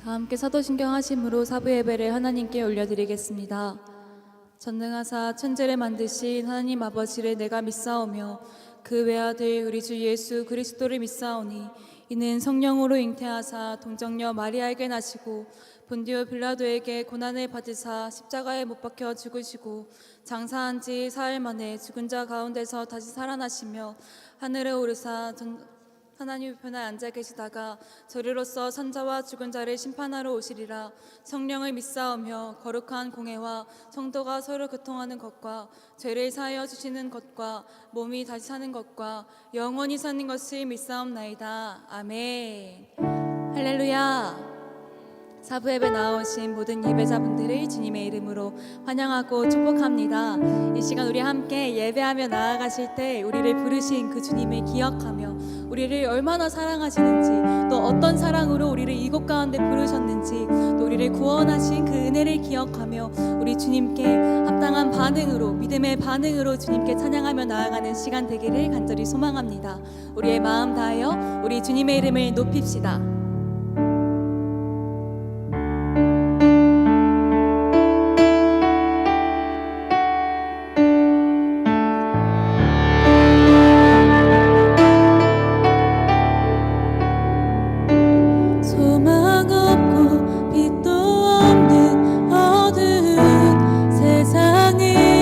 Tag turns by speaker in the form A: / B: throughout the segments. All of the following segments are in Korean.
A: 다 함께 사도신경 하심으로 사부 예배를 하나님께 올려드리겠습니다. 전능하사 천지를 만드신 하나님 아버지를 내가 믿사오며 그 외아들 우리 주 예수 그리스도를 믿사오니 이는 성령으로 잉태하사 동정녀 마리아에게 나시고 본디오 빌라도에게 고난을 받으사 십자가에 못 박혀 죽으시고 장사한 지 사흘 만에 죽은 자 가운데서 다시 살아나시며 하늘에 오르사 하나님 우편에 앉아 계시다가 저리로서 산자와 죽은 자를 심판하러 오시리라. 성령을 믿사오며 거룩한 공회와 성도가 서로 교통하는 것과 죄를 사하여 주시는 것과 몸이 다시 사는 것과 영원히 사는 것을 믿사옵나이다. 아멘. 할렐루야. 사부 예배 나오신 모든 예배자분들을 주님의 이름으로 환영하고 축복합니다. 이 시간 우리 함께 예배하며 나아가실 때 우리를 부르신 그 주님을 기억하며 우리를 얼마나 사랑하시는지, 또 어떤 사랑으로 우리를 이곳 가운데 부르셨는지, 또 우리를 구원하신 그 은혜를 기억하며 우리 주님께 합당한 반응으로, 믿음의 반응으로 주님께 찬양하며 나아가는 시간 되기를 간절히 소망합니다. 우리의 마음 다하여 우리 주님의 이름을 높입시다.
B: 예수님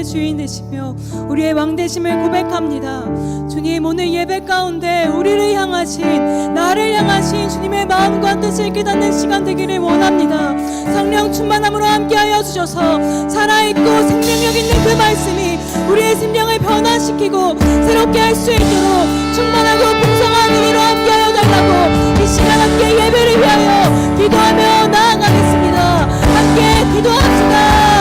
A: 만남의 주인 되시며 우리의 왕 되심을 고백합니다. 주님, 오늘 예배 가운데 우리를 향하신, 나를 향하신 주님의 마음과 뜻을 깨닫는 시간 되기를 원합니다. 성령 충만함으로 함께하여 주셔서 살아있고 생명력 있는 그 말씀이 우리의 심령을 변화시키고 새롭게 할 수 있도록 충만하고 풍성한 은혜로 함께하여 달라고 이 시간 함께 예배를 위하여 기도하며 나아가겠습니다. 함께 기도합시다.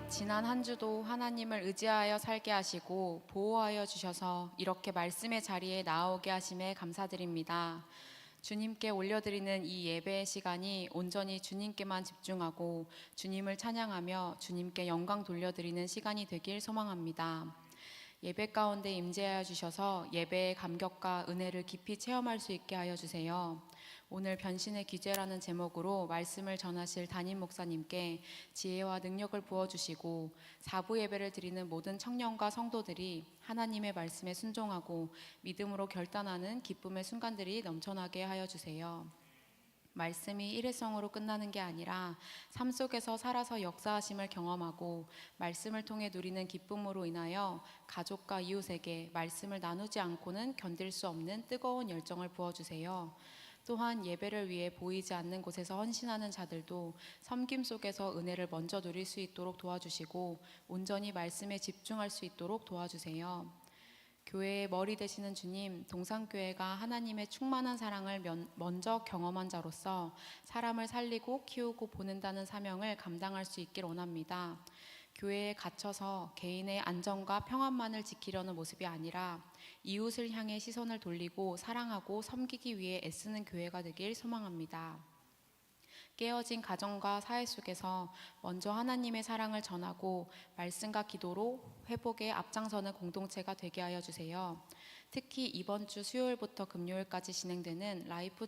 B: 지난 한 주도 하나님을 의지하여 살게 하시고 보호하여 주셔서 이렇게 말씀의 자리에 나오게 하심에 감사드립니다. 주님께 올려드리는 이 예배의 시간이 온전히 주님께만 집중하고 주님을 찬양하며 주님께 영광 돌려드리는 시간이 되길 소망합니다. 예배 가운데 임재하여 주셔서 예배의 감격과 은혜를 깊이 체험할 수 있게 하여 주세요. 오늘 변신의 기죄라는 제목으로 말씀을 전하실 담임 목사님께 지혜와 능력을 부어주시고 사부 예배를 드리는 모든 청년과 성도들이 하나님의 말씀에 순종하고 믿음으로 결단하는 기쁨의 순간들이 넘쳐나게 하여 주세요. 말씀이 일회성으로 끝나는 게 아니라 삶 속에서 살아서 역사하심을 경험하고 말씀을 통해 누리는 기쁨으로 인하여 가족과 이웃에게 말씀을 나누지 않고는 견딜 수 없는 뜨거운 열정을 부어주세요. 또한 예배를 위해 보이지 않는 곳에서 헌신하는 자들도 섬김 속에서 은혜를 먼저 누릴 수 있도록 도와주시고 온전히 말씀에 집중할 수 있도록 도와주세요. 교회의 머리 되시는 주님, 동산교회가 하나님의 충만한 사랑을 먼저 경험한 자로서 사람을 살리고 키우고 보낸다는 사명을 감당할 수 있길 원합니다. 교회에 갇혀서 개인의 안전과 평안만을 지키려는 모습이 아니라 이웃을 향해 시선을 돌리고 사랑하고 섬기기 위해 애쓰는 교회가 되길 소망합니다. 깨어진 가정과 사회 속에서 먼저 하나님의 사랑을 전하고 말씀과 기도로 회복에 앞장서는 공동체가 되게 하여 주세요. 특히 이번 주 수요일부터 금요일까지 진행되는 라이프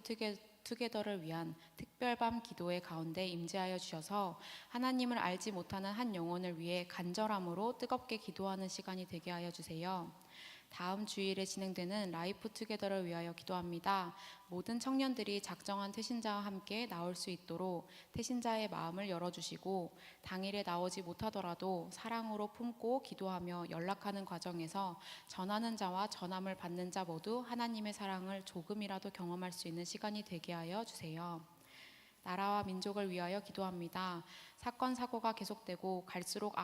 B: 투게더를 위한 특별밤 기도회 가운데 임재하여 주셔서 하나님을 알지 못하는 한 영혼을 위해 간절함으로 뜨겁게 기도하는 시간이 되게 하여 주세요. 다음 주일에 진행되는 라이프 투게더를 위하여 기도합니다. 모든 청년들이 작정한 태신자와 함께 나올 수 있도록 태신자의 마음을 열어주시고 당일에 나오지 못하더라도 사랑으로 품고 기도하며 연락하는 과정에서 전하는 자와 전함을 받는 자 모두 하나님의 사랑을 조금이라도 경험할 수 있는 시간이 되게 하여 주세요. 나라와 민족을 위하여 기도합니다. 사건 사고가 계속되고 갈수록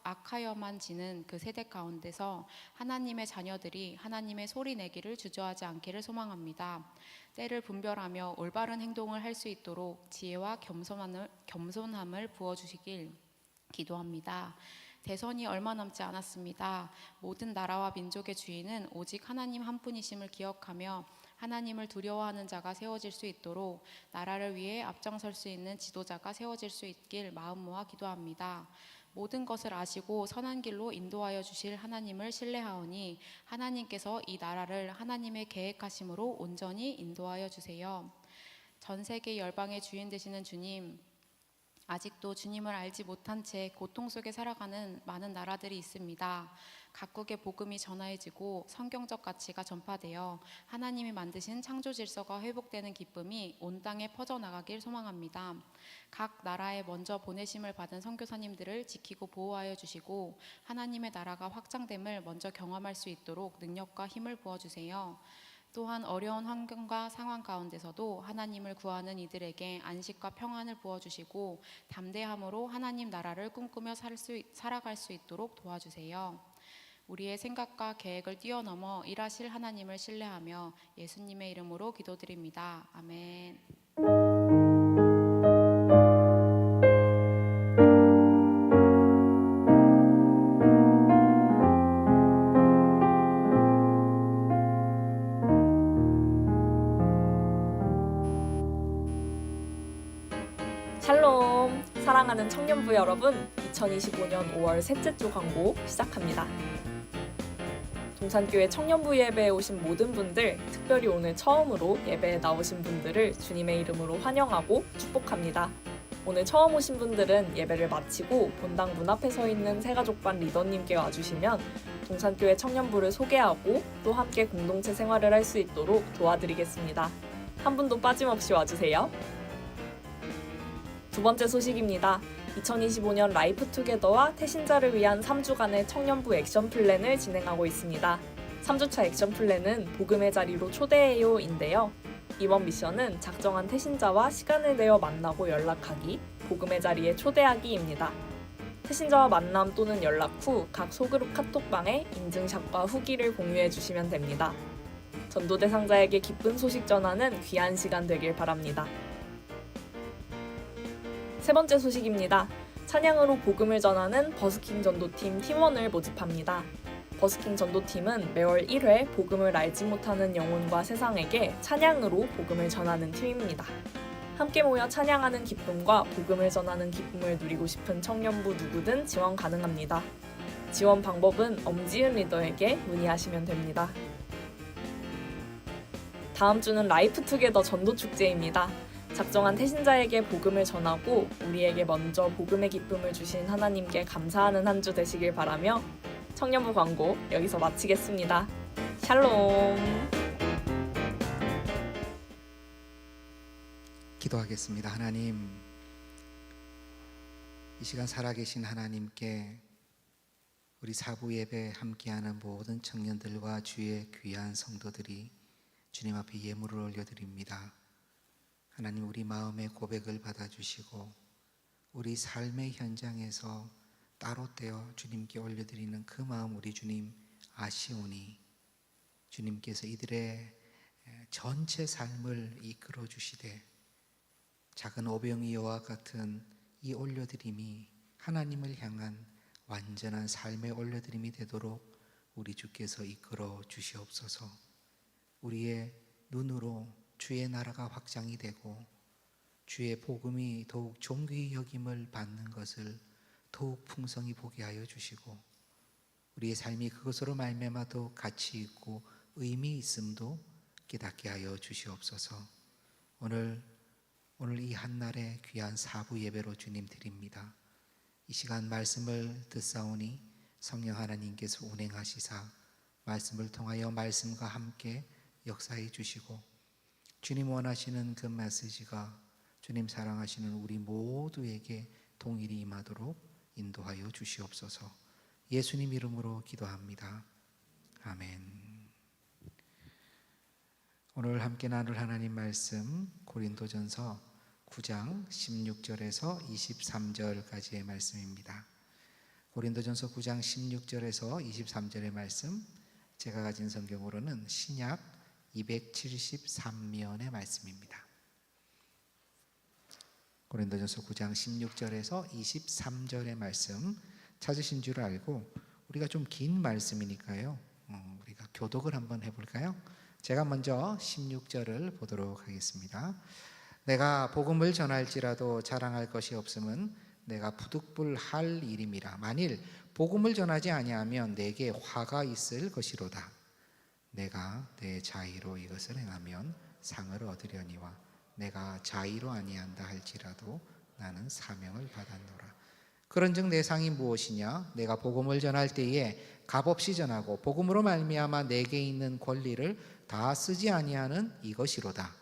B: 악하여만 지는 그 세대 가운데서 하나님의 자녀들이 하나님의 소리 내기를 주저하지 않기를 소망합니다. 때를 분별하며 올바른 행동을 할 수 있도록 지혜와 겸손함을 부어주시길 기도합니다. 대선이 얼마 남지 않았습니다. 모든 나라와 민족의 주인은 오직 하나님 한 분이심을 기억하며 하나님을 두려워하는 자가 세워질 수 있도록 나라를 위해 앞장설 수 있는 지도자가 세워질 수 있길 마음 모아 기도합니다. 모든 것을 아시고 선한 길로 인도하여 주실 하나님을 신뢰하오니 하나님께서 이 나라를 하나님의 계획하심으로 온전히 인도하여 주세요. 전 세계 열방의 주인 되시는 주님, 아직도 주님을 알지 못한 채 고통 속에 살아가는 많은 나라들이 있습니다. 각국의 복음이 전하여지고 성경적 가치가 전파되어 하나님이 만드신 창조 질서가 회복되는 기쁨이 온 땅에 퍼져나가길 소망합니다. 각 나라에 먼저 보내심을 받은 선교사님들을 지키고 보호하여 주시고 하나님의 나라가 확장됨을 먼저 경험할 수 있도록 능력과 힘을 부어주세요. 또한 어려운 환경과 상황 가운데서도 하나님을 구하는 이들에게 안식과 평안을 부어주시고 담대함으로 하나님 나라를 꿈꾸며 살아갈 수 있도록 도와주세요. 우리의 생각과 계획을 뛰어넘어 일하실 하나님을 신뢰하며 예수님의 이름으로 기도드립니다. 아멘.
C: 샬롬! 사랑하는 청년부 여러분, 2025년 5월 셋째 주 광고 시작합니다. 동산교회 청년부 예배에 오신 모든 분들, 특별히 오늘 처음으로 예배에 나오신 분들을 주님의 이름으로 환영하고 축복합니다. 오늘 처음 오신 분들은 예배를 마치고 본당 문 앞에 서 있는 새가족반 리더님께 와주시면 동산교회 청년부를 소개하고 또 함께 공동체 생활을 할 수 있도록 도와드리겠습니다. 한 분도 빠짐없이 와주세요. 두 번째 소식입니다. 2025년 라이프 투게더와 태신자를 위한 3주간의 청년부 액션 플랜을 진행하고 있습니다. 3주차 액션 플랜은 복음의 자리로 초대해요인데요. 이번 미션은 작정한 태신자와 시간을 내어 만나고 연락하기, 복음의 자리에 초대하기입니다. 태신자와 만남 또는 연락 후 각 소그룹 카톡방에 인증샷과 후기를 공유해 주시면 됩니다. 전도 대상자에게 기쁜 소식 전하는 귀한 시간 되길 바랍니다. 세 번째 소식입니다. 찬양으로 복음을 전하는 버스킹 전도팀 팀원을 모집합니다. 버스킹 전도팀은 매월 1회 복음을 알지 못하는 영혼과 세상에게 찬양으로 복음을 전하는 팀입니다. 함께 모여 찬양하는 기쁨과 복음을 전하는 기쁨을 누리고 싶은 청년부 누구든 지원 가능합니다. 지원 방법은 엄지은 리더에게 문의하시면 됩니다. 다음 주는 라이프 투게더 전도 축제입니다. 작정한 태신자에게 복음을 전하고 우리에게 먼저 복음의 기쁨을 주신 하나님께 감사하는 한 주 되시길 바라며 청년부 광고 여기서 마치겠습니다. 샬롬.
D: 기도하겠습니다. 하나님, 이 시간 살아계신 하나님께 우리 사부 예배 함께하는 모든 청년들과 주의 귀한 성도들이 주님 앞에 예물을 올려드립니다. 하나님, 우리 마음의 고백을 받아주시고 우리 삶의 현장에서 따로 떼어 주님께 올려드리는 그 마음 우리 주님 아시오니 주님께서 이들의 전체 삶을 이끌어 주시되 작은 오병이어와 같은 이 올려드림이 하나님을 향한 완전한 삶의 올려드림이 되도록 우리 주께서 이끌어 주시옵소서. 우리의 눈으로 주의 나라가 확장이 되고 주의 복음이 더욱 존귀히 여김을 받는 것을 더욱 풍성히 보게 하여 주시고 우리의 삶이 그것으로 말미암아 더욱 가치 있고 의미 있음도 깨닫게 하여 주시옵소서. 오늘 이 한날의 귀한 사부 예배로 주님 드립니다. 이 시간 말씀을 듣사오니 성령 하나님께서 운행하시사 말씀을 통하여 말씀과 함께 역사해 주시고 주님 원하시는 그 메시지가 주님 사랑하시는 우리 모두에게 동일히 임하도록 인도하여 주시옵소서. 예수님 이름으로 기도합니다. 아멘. 오늘 함께 나눌 하나님 말씀 고린도전서 9장 16절에서 23절까지의 말씀입니다. 고린도전서 9장 16절에서 23절의 말씀, 제가 가진 성경으로는 신약 273면의 말씀입니다. 고린도전서 9장 16절에서 23절의 말씀 찾으신 줄 알고 우리가 좀 긴 말씀이니까요. 우리가 교독을 한번 해볼까요? 제가 먼저 16절을 보도록 하겠습니다. 내가 복음을 전할지라도 자랑할 것이 없음은 내가 부득불할 일임이라. 만일 복음을 전하지 아니하면 내게 화가 있을 것이로다. 내가 내 자의로 이것을 행하면 상을 얻으려니와 내가 자의로 아니한다 할지라도 나는 사명을 받았노라. 그런즉 내 상이 무엇이냐? 내가 복음을 전할 때에 값없이 전하고 복음으로 말미암아 내게 있는 권리를 다 쓰지 아니하는 이것이로다.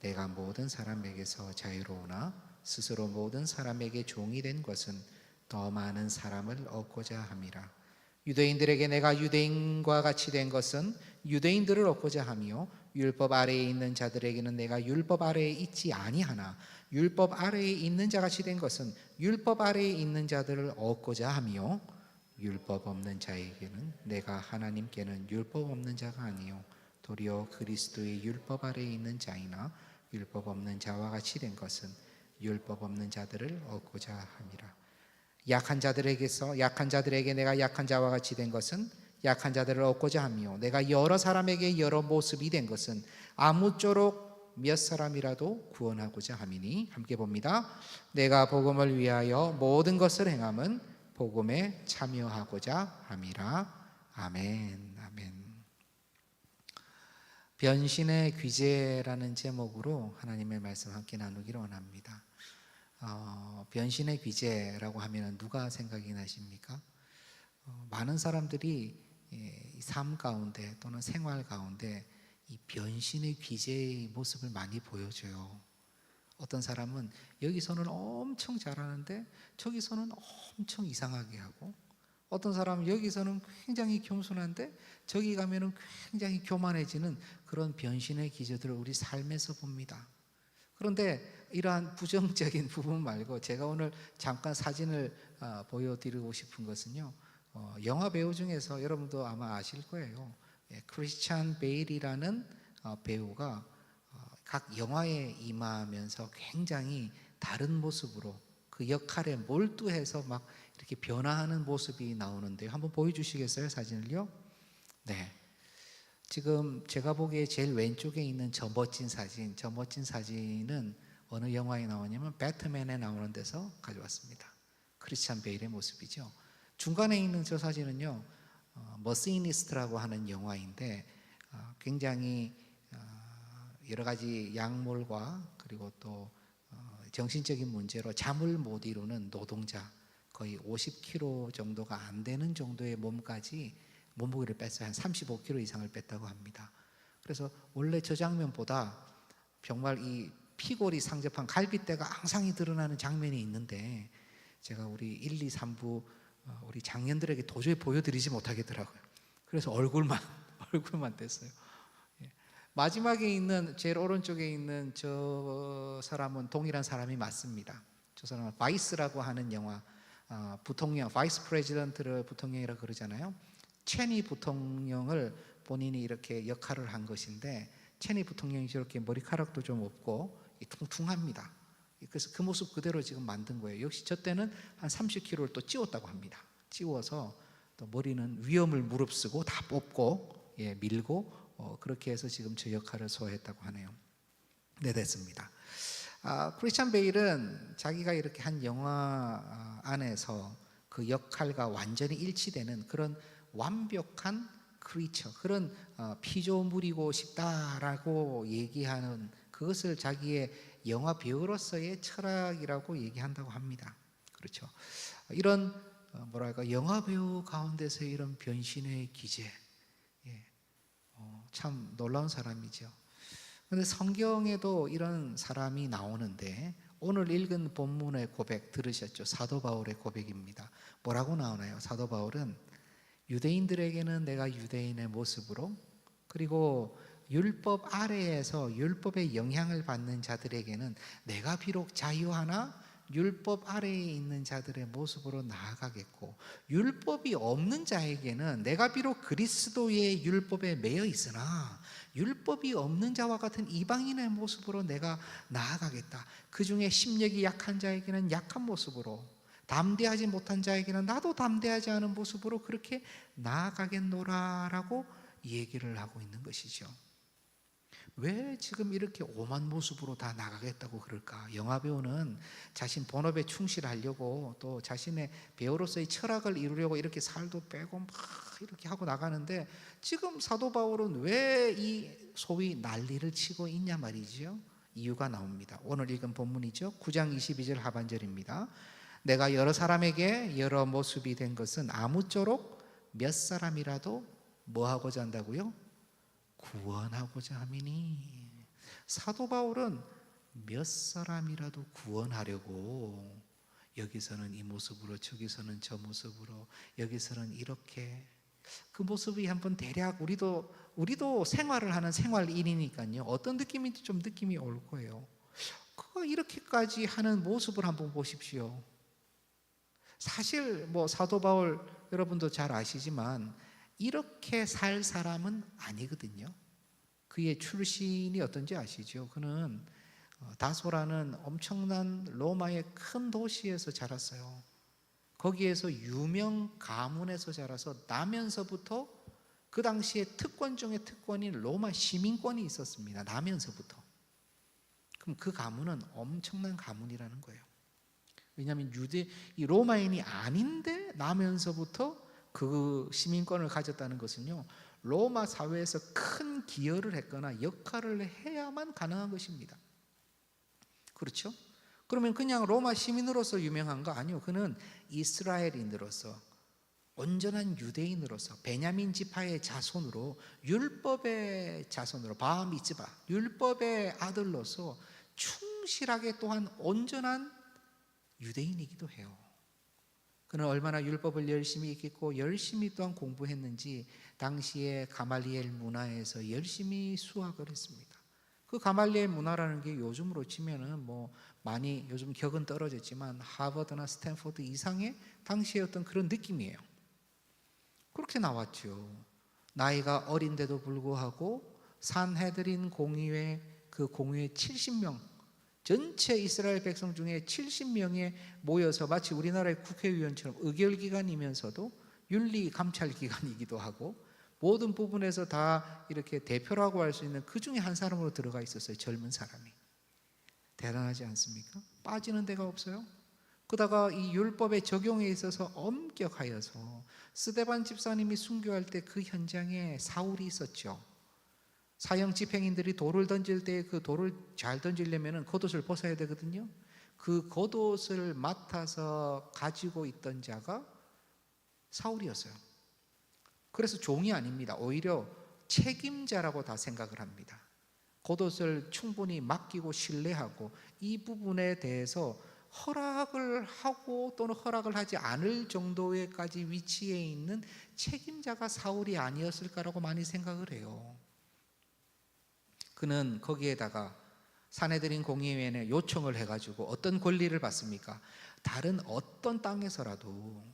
D: 내가 모든 사람에게서 자유로우나 스스로 모든 사람에게 종이 된 것은 더 많은 사람을 얻고자 함이라. 유대인들에게 내가 유대인과 같이 된 것은 유대인들을 얻고자 하며 율법 아래에 있는 자들에게는 내가 율법 아래에 있지 아니하나 율법 아래에 있는 자같이 된 것은 율법 아래에 있는 자들을 얻고자 하며 율법 없는 자에게는 내가 하나님께는 율법 없는 자가 아니요 도리어 그리스도의 율법 아래에 있는 자이나 율법 없는 자와 같이 된 것은 율법 없는 자들을 얻고자 함이라. 약한 자들에게 내가 약한 자와 같이 된 것은 약한 자들을 얻고자 하며 내가 여러 사람에게 여러 모습이 된 것은 아무쪼록 몇 사람이라도 구원하고자 함이니. 함께 봅니다. 내가 복음을 위하여 모든 것을 행함은 복음에 참여하고자 함이라. 아멘. 아멘. 변신의 귀재라는 제목으로 하나님의 말씀 함께 나누기를 원합니다. 변신의 귀재라고 하면 누가 생각이 나십니까? 많은 사람들이 삶 가운데 또는 생활 가운데 이 변신의 귀재의 모습을 많이 보여줘요. 어떤 사람은 여기서는 엄청 잘하는데 저기서는 엄청 이상하게 하고, 어떤 사람은 여기서는 굉장히 겸손한데 저기 가면은 굉장히 교만해지는 그런 변신의 기저들을 우리 삶에서 봅니다. 그런데 이러한 부정적인 부분 말고 제가 오늘 잠깐 사진을 보여드리고 싶은 것은요, 영화 배우 중에서 여러분도 아마 아실 거예요. 크리스찬 베일이라는 배우가 각 영화에 임하면서 굉장히 다른 모습으로 그 역할에 몰두해서 막 이렇게 변화하는 모습이 나오는데요. 한번 보여주시겠어요? 사진을요? 네. 지금 제가 보기에 제일 왼쪽에 있는 저 멋진 사진은 어느 영화에 나오냐면 배트맨에 나오는 데서 가져왔습니다. 크리스찬 베일의 모습이죠. 중간에 있는 저 사진은요, 머시니스트라고 하는 영화인데 굉장히 여러 가지 약물과 그리고 또 정신적인 문제로 잠을 못 이루는 노동자, 거의 50kg 정도가 안 되는 정도의 몸무게를 뺐어요. 한 35kg 이상을 뺐다고 합니다. 그래서 원래 저 장면보다 정말 이 피골이 상접한 갈빗대가 앙상히 드러나는 장면이 있는데 제가 우리 1, 2, 3부 우리 장년들에게 도저히 보여드리지 못하겠더라고요. 그래서 얼굴만 뗐어요. 마지막에 있는 제일 오른쪽에 있는 저 사람은 동일한 사람이 맞습니다. 저 사람은 바이스라고 하는 영화, 부통령, 바이스 프레지던트를 부통령이라고 그러잖아요. 체니 부통령을 본인이 이렇게 역할을 한 것인데, 체니 부통령이 저렇게 머리카락도 좀 없고 퉁퉁합니다. 그래서 그 모습 그대로 지금 만든 거예요. 역시 저 때는 한 30kg를 또 찌웠다고 합니다. 찌워서 또 머리는 위험을 무릅쓰고 다 뽑고 밀고 그렇게 해서 지금 저 역할을 소화했다고 하네요. 네, 됐습니다. 크리스찬 베일은 자기가 이렇게 한 영화 안에서 그 역할과 완전히 일치되는 그런 완벽한 크리처, 그런 피조물이고 싶다라고 얘기하는 그것을 자기의 영화 배우로서의 철학이라고 얘기한다고 합니다. 그렇죠. 이런 영화 배우 가운데서 이런 변신의 기제, 참 놀라운 사람이죠. 그런데 성경에도 이런 사람이 나오는데, 오늘 읽은 본문의 고백 들으셨죠? 사도 바울의 고백입니다. 뭐라고 나오나요? 사도 바울은 유대인들에게는 내가 유대인의 모습으로, 그리고 율법 아래에서 율법의 영향을 받는 자들에게는 내가 비록 자유하나 율법 아래에 있는 자들의 모습으로 나아가겠고, 율법이 없는 자에게는 내가 비록 그리스도의 율법에 매여 있으나 율법이 없는 자와 같은 이방인의 모습으로 내가 나아가겠다. 그 중에 심력이 약한 자에게는 약한 모습으로, 담대하지 못한 자에게는 나도 담대하지 않은 모습으로 그렇게 나아가겠노라라고 얘기를 하고 있는 것이죠. 왜 지금 이렇게 오만 모습으로 다 나가겠다고 그럴까? 영화 배우는 자신 본업에 충실하려고, 또 자신의 배우로서의 철학을 이루려고 이렇게 살도 빼고 막 이렇게 하고 나가는데, 지금 사도 바울은 왜 이 소위 난리를 치고 있냐 말이죠. 이유가 나옵니다. 오늘 읽은 본문이죠. 9장 22절 하반절입니다. 내가 여러 사람에게 여러 모습이 된 것은 아무쪼록 몇 사람이라도 뭐 하고자 한다고요? 구원하고자 함이니. 사도 바울은 몇 사람이라도 구원하려고 여기서는 이 모습으로, 저기서는 저 모습으로, 여기서는 이렇게 그 모습이 한번 대략 우리도 생활을 하는 생활인이니까요. 어떤 느낌인지 좀 느낌이 올 거예요. 그거 이렇게까지 하는 모습을 한번 보십시오. 사실 뭐 사도 바울 여러분도 잘 아시지만 이렇게 살 사람은 아니거든요. 그의 출신이 어떤지 아시죠? 그는 다소라는 엄청난 로마의 큰 도시에서 자랐어요. 거기에서 유명 가문에서 자라서 나면서부터 그 당시에 특권 중에 특권인 로마 시민권이 있었습니다. 나면서부터. 그럼 그 가문은 엄청난 가문이라는 거예요. 왜냐하면 이 로마인이 아닌데 나면서부터 그 시민권을 가졌다는 것은요, 로마 사회에서 큰 기여를 했거나 역할을 해야만 가능한 것입니다. 그렇죠? 그러면 그냥 로마 시민으로서 유명한 거 아니요. 그는 이스라엘인으로서, 온전한 유대인으로서, 베냐민 지파의 자손으로, 율법의 자손으로, 바 미tz바, 율법의 아들로서 충실하게 또한 온전한 유대인이기도 해요. 그는 얼마나 율법을 열심히 익혔고 열심히 또한 공부했는지 당시에 가말리엘 문화에서 열심히 수학을 했습니다. 그 가말리엘 문화라는 게 요즘으로 치면은 뭐 많이 요즘 격은 떨어졌지만 하버드나 스탠포드 이상의 당시의 어떤 그런 느낌이에요. 그렇게 나왔죠. 나이가 어린데도 불구하고 산헤드린 공의회, 그 공의회 70명, 전체 이스라엘 백성 중에 70명에 모여서 마치 우리나라의 국회의원처럼 의결기관이면서도 윤리감찰기관이기도 하고 모든 부분에서 다 이렇게 대표라고 할 수 있는 그 중에 한 사람으로 들어가 있었어요. 젊은 사람이. 대단하지 않습니까? 빠지는 데가 없어요. 그러다가 이 율법의 적용에 있어서 엄격하여서 스데반 집사님이 순교할 때 그 현장에 사울이 있었죠. 사형 집행인들이 돌을 던질 때 그 돌을 잘 던지려면 겉옷을 벗어야 되거든요. 그 겉옷을 맡아서 가지고 있던 자가 사울이었어요. 그래서 종이 아닙니다. 오히려 책임자라고 다 생각을 합니다. 겉옷을 충분히 맡기고 신뢰하고 이 부분에 대해서 허락을 하고 또는 허락을 하지 않을 정도의까지 위치에 있는 책임자가 사울이 아니었을까라고 많이 생각을 해요. 그는 거기에다가 산헤드린 공의회에 요청을 해가지고 어떤 권리를 받습니까? 다른 어떤 땅에서라도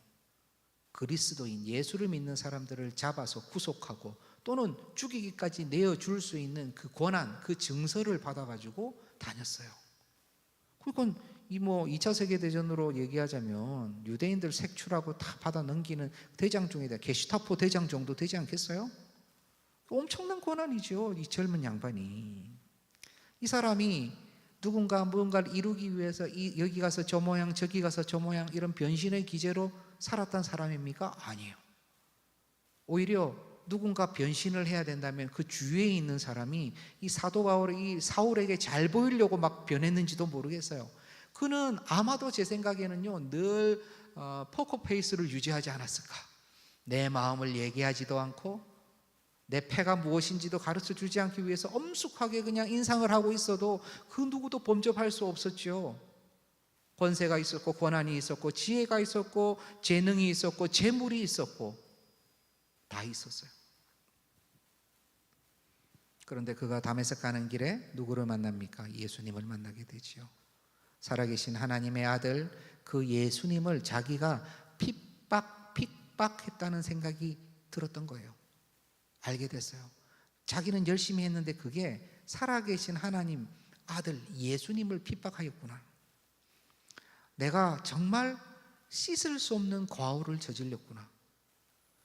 D: 그리스도인 예수를 믿는 사람들을 잡아서 구속하고 또는 죽이기까지 내어줄 수 있는 그 권한, 그 증서를 받아가지고 다녔어요. 그러니까 이 2차 세계대전으로 얘기하자면 유대인들 색출하고 다 받아 넘기는 대장 중에 게슈타포 대장 정도 되지 않겠어요? 엄청난 권한이죠. 이 젊은 양반이. 이 사람이 누군가 무언가를 이루기 위해서 여기 가서 저 모양 저기 가서 저 모양 이런 변신의 기제로 살았던 사람입니까? 아니에요. 오히려 누군가 변신을 해야 된다면 그 주위에 있는 사람이 이 사도 바울이 사울에게 잘 보이려고 막 변했는지도 모르겠어요. 그는 아마도 제 생각에는요 늘 포커페이스를 유지하지 않았을까. 내 마음을 얘기하지도 않고 내 패가 무엇인지도 가르쳐 주지 않기 위해서 엄숙하게 그냥 인상을 하고 있어도 그 누구도 범접할 수 없었죠. 권세가 있었고 권한이 있었고 지혜가 있었고 재능이 있었고 재물이 있었고 다 있었어요. 그런데 그가 다메섹 가는 길에 누구를 만납니까? 예수님을 만나게 되지요. 살아계신 하나님의 아들 그 예수님을 자기가 핍박했다는 생각이 들었던 거예요. 알게 됐어요. 자기는 열심히 했는데 그게 살아계신 하나님 아들 예수님을 핍박하였구나. 내가 정말 씻을 수 없는 과오를 저질렀구나.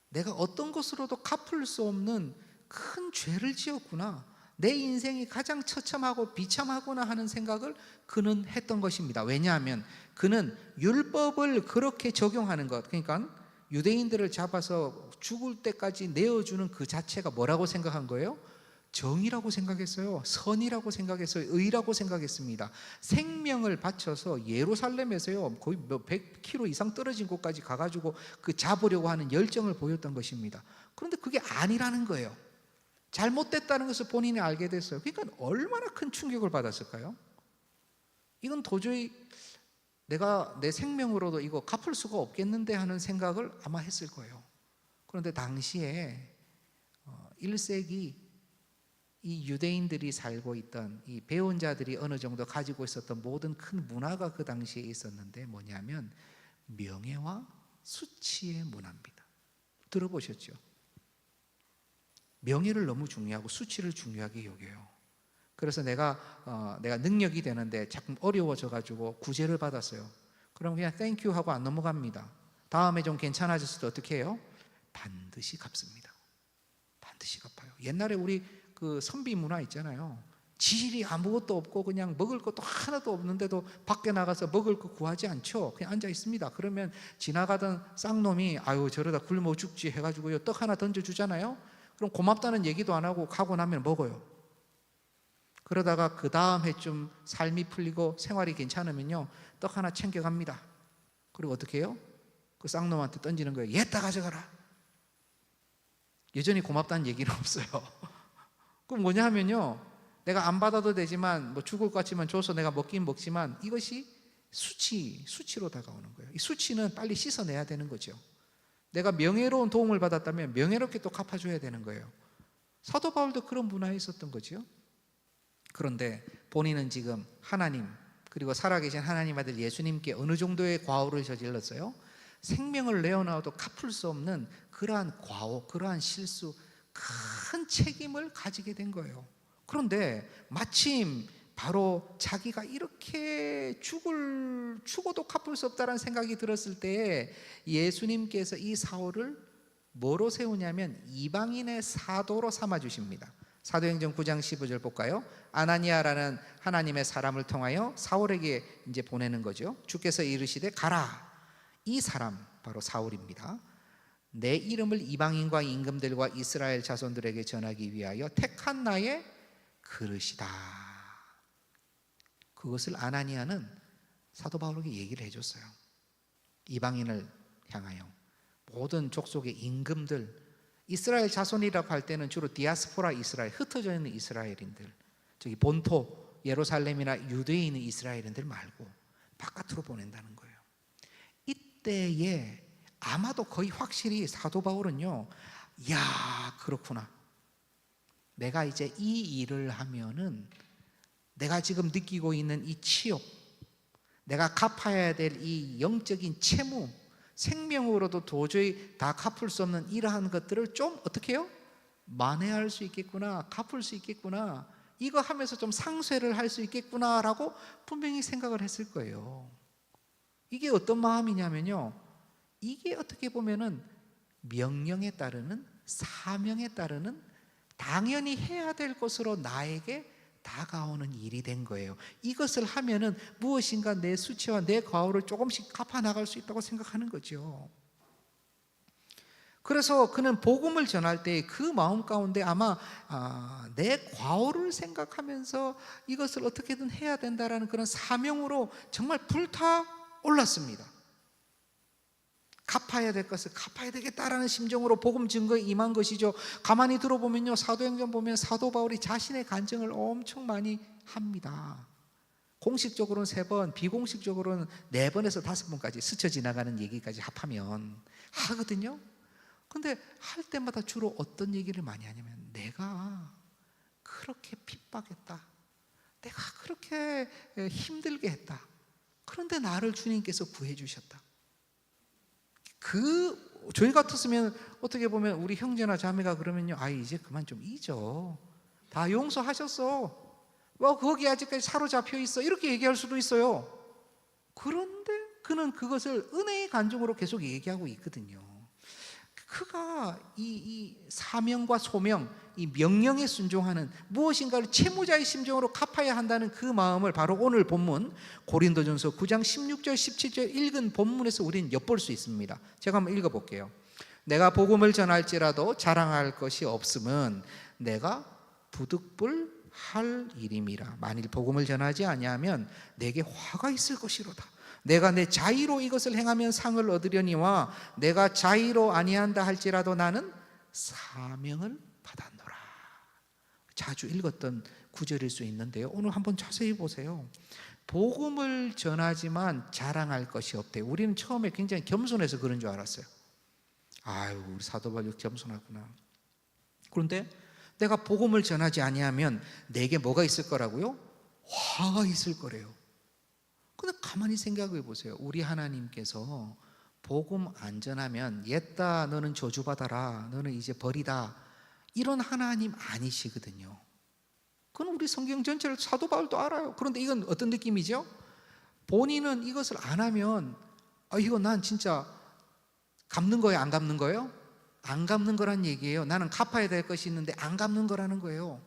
D: 내가 어떤 것으로도 갚을 수 없는 큰 죄를 지었구나. 내 인생이 가장 처참하고 비참하구나 하는 생각을 그는 했던 것입니다. 왜냐하면 그는 율법을 그렇게 적용하는 것, 그러니까 유대인들을 잡아서 죽을 때까지 내어주는 그 자체가 뭐라고 생각한 거예요? 정의라고 생각했어요. 선이라고 생각했어요. 의라고 생각했습니다. 생명을 바쳐서 예루살렘에서요 거의 100km 이상 떨어진 곳까지 가가지고 그 잡으려고 하는 열정을 보였던 것입니다. 그런데 그게 아니라는 거예요. 잘못됐다는 것을 본인이 알게 됐어요. 그러니까 얼마나 큰 충격을 받았을까요? 이건 도저히 내가 내 생명으로도 이거 갚을 수가 없겠는데 하는 생각을 아마 했을 거예요. 그런데 당시에 1세기 이 유대인들이 살고 있던 이 배운 자들이 어느 정도 가지고 있었던 모든 큰 문화가 그 당시에 있었는데 뭐냐면 명예와 수치의 문화입니다. 들어보셨죠? 명예를 너무 중요하고 수치를 중요하게 여겨요. 그래서 내가 능력이 되는데 자꾸 어려워져 가지고 구제를 받았어요. 그럼 그냥 땡큐 하고 안 넘어갑니다. 다음에 좀 괜찮아졌을 때 어떻게 해요? 반드시 갚습니다. 반드시 갚아요. 옛날에 우리 그 선비 문화 있잖아요. 지질이 아무것도 없고 그냥 먹을 것도 하나도 없는데도 밖에 나가서 먹을 거 구하지 않죠. 그냥 앉아 있습니다. 그러면 지나가던 쌍놈이 아유 저러다 굶어 죽지 해가지고요 떡 하나 던져주잖아요. 그럼 고맙다는 얘기도 안 하고 가고 나면 먹어요. 그러다가 그 다음 해쯤 삶이 풀리고 생활이 괜찮으면요 떡 하나 챙겨갑니다. 그리고 어떻게 해요? 그 쌍놈한테 던지는 거예요. 얘다 가져가라. 여전히 고맙다는 얘기는 없어요. 그럼 뭐냐 하면요 내가 안 받아도 되지만 뭐 죽을 것 같지만 줘서 내가 먹긴 먹지만 이것이 수치로 다가오는 거예요. 이 수치는 빨리 씻어내야 되는 거죠. 내가 명예로운 도움을 받았다면 명예롭게 또 갚아줘야 되는 거예요. 사도 바울도 그런 문화에 있었던 거죠. 그런데 본인은 지금 하나님 그리고 살아계신 하나님 아들 예수님께 어느 정도의 과오를 저질렀어요? 생명을 내어놔도 갚을 수 없는 그러한 과오, 그러한 실수, 큰 책임을 가지게 된 거예요. 그런데 마침 바로 자기가 이렇게 죽어도 갚을 수 없다는 생각이 들었을 때 예수님께서 이 사울을 뭐로 세우냐면 이방인의 사도로 삼아 주십니다. 사도행전 9장 15절 볼까요? 아나니아라는 하나님의 사람을 통하여 사울에게 이제 보내는 거죠. 주께서 이르시되 가라. 이 사람 바로 사울입니다. 내 이름을 이방인과 임금들과 이스라엘 자손들에게 전하기 위하여 택한 나의 그릇이다. 그것을 아나니아는 사도 바울에게 얘기를 해줬어요. 이방인을 향하여 모든 족속의 임금들, 이스라엘 자손이라고 할 때는 주로 디아스포라 이스라엘, 흩어져 있는 이스라엘인들, 저기 본토 예루살렘이나 유대에 있는 이스라엘인들 말고 바깥으로 보낸다는 거예요. 이때에 아마도 거의 확실히 사도 바울은요, 야 그렇구나. 내가 이제 이 일을 하면은 내가 지금 느끼고 있는 이 치욕, 내가 갚아야 될 이 영적인 채무, 생명으로도 도저히 다 갚을 수 없는 이러한 것들을 좀 어떻게 해요? 만회할 수 있겠구나, 갚을 수 있겠구나, 이거 하면서 좀 상쇄를 할 수 있겠구나라고 분명히 생각을 했을 거예요. 이게 어떤 마음이냐면요, 이게 어떻게 보면은 명령에 따르는, 사명에 따르는 당연히 해야 될 것으로 나에게 다가오는 일이 된 거예요. 이것을 하면은 무엇인가 내 수치와 내 과오를 조금씩 갚아 나갈 수 있다고 생각하는 거죠. 그래서 그는 복음을 전할 때 그 마음 가운데 아마 내 과오를 생각하면서 이것을 어떻게든 해야 된다라는 그런 사명으로 정말 불타 올랐습니다. 갚아야 될 것을 갚아야 되겠다라는 심정으로 복음 증거에 임한 것이죠. 가만히 들어보면요, 사도행전 보면 사도 바울이 자신의 간증을 엄청 많이 합니다. 공식적으로는 3번, 비공식적으로는 4번에서 5번까지 스쳐 지나가는 얘기까지 합하면 하거든요. 근데 할 때마다 주로 어떤 얘기를 많이 하냐면, 내가 그렇게 핍박했다, 내가 그렇게 힘들게 했다, 그런데 나를 주님께서 구해 주셨다. 저희 같았으면 어떻게 보면 우리 형제나 자매가 그러면요, 이제 그만 좀 잊어, 다 용서하셨어, 거기 아직까지 사로잡혀 있어, 이렇게 얘기할 수도 있어요. 그런데 그는 그것을 은혜의 간증으로 계속 얘기하고 있거든요. 그가 이 사명과 소명, 이 명령에 순종하는, 무엇인가를 채무자의 심정으로 갚아야 한다는 그 마음을 바로 오늘 본문 고린도전서 9장 16절 17절 읽은 본문에서 우리는 엿볼 수 있습니다. 제가 한번 읽어볼게요. 내가 복음을 전할지라도 자랑할 것이 없음은 내가 부득불할 일임이라. 만일 복음을 전하지 아니하면 내게 화가 있을 것이로다. 내가 내 자의로 이것을 행하면 상을 얻으려니와 내가 자의로 아니한다 할지라도 나는 사명을 받았노라. 자주 읽었던 구절일 수 있는데요, 오늘 한번 자세히 보세요. 복음을 전하지만 자랑할 것이 없대. 우리는 처음에 굉장히 겸손해서 그런 줄 알았어요. 아유, 우리 사도 바울 겸손하구나. 그런데 내가 복음을 전하지 아니하면 내게 뭐가 있을 거라고요? 화가 있을 거래요. 근데 가만히 생각해 보세요. 우리 하나님께서 복음 안 전하면 옛다 너는 저주받아라, 너는 이제 버리다, 이런 하나님 아니시거든요. 그건 우리 성경 전체를 사도 바울도 알아요. 그런데 이건 어떤 느낌이죠? 본인은 이것을 안 하면 이거 난 진짜 갚는 거예요, 안 갚는 거예요? 안 갚는 거란 얘기예요. 나는 갚아야 될 것이 있는데 안 갚는 거라는 거예요.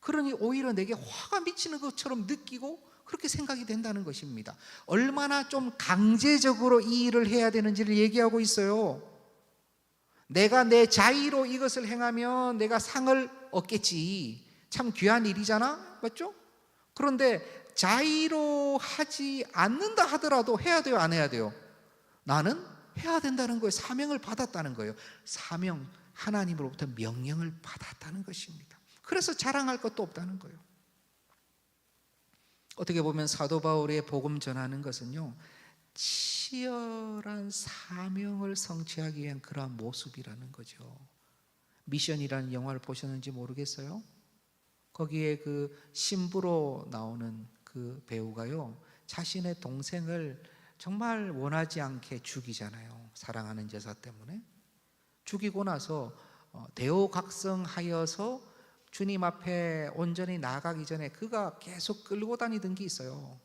D: 그러니 오히려 내게 화가 미치는 것처럼 느끼고 그렇게 생각이 된다는 것입니다. 얼마나 좀 강제적으로 이 일을 해야 되는지를 얘기하고 있어요. 내가 내 자의로 이것을 행하면 내가 상을 얻겠지. 참 귀한 일이잖아, 맞죠? 그런데 자의로 하지 않는다 하더라도 해야 돼요, 안 해야 돼요? 나는 해야 된다는 거예요. 사명을 받았다는 거예요. 사명, 하나님으로부터 명령을 받았다는 것입니다. 그래서 자랑할 것도 없다는 거예요. 어떻게 보면 사도 바울의 복음 전하는 것은요, 치열한 사명을 성취하기 위한 그러한 모습이라는 거죠. 미션이라는 영화를 보셨는지 모르겠어요. 거기에 그 신부로 나오는 그 배우가요, 자신의 동생을 정말 원하지 않게 죽이잖아요. 사랑하는 여자 때문에. 죽이고 나서 대오각성하여서 주님 앞에 온전히 나아가기 전에 그가 계속 끌고 다니던 게 있어요.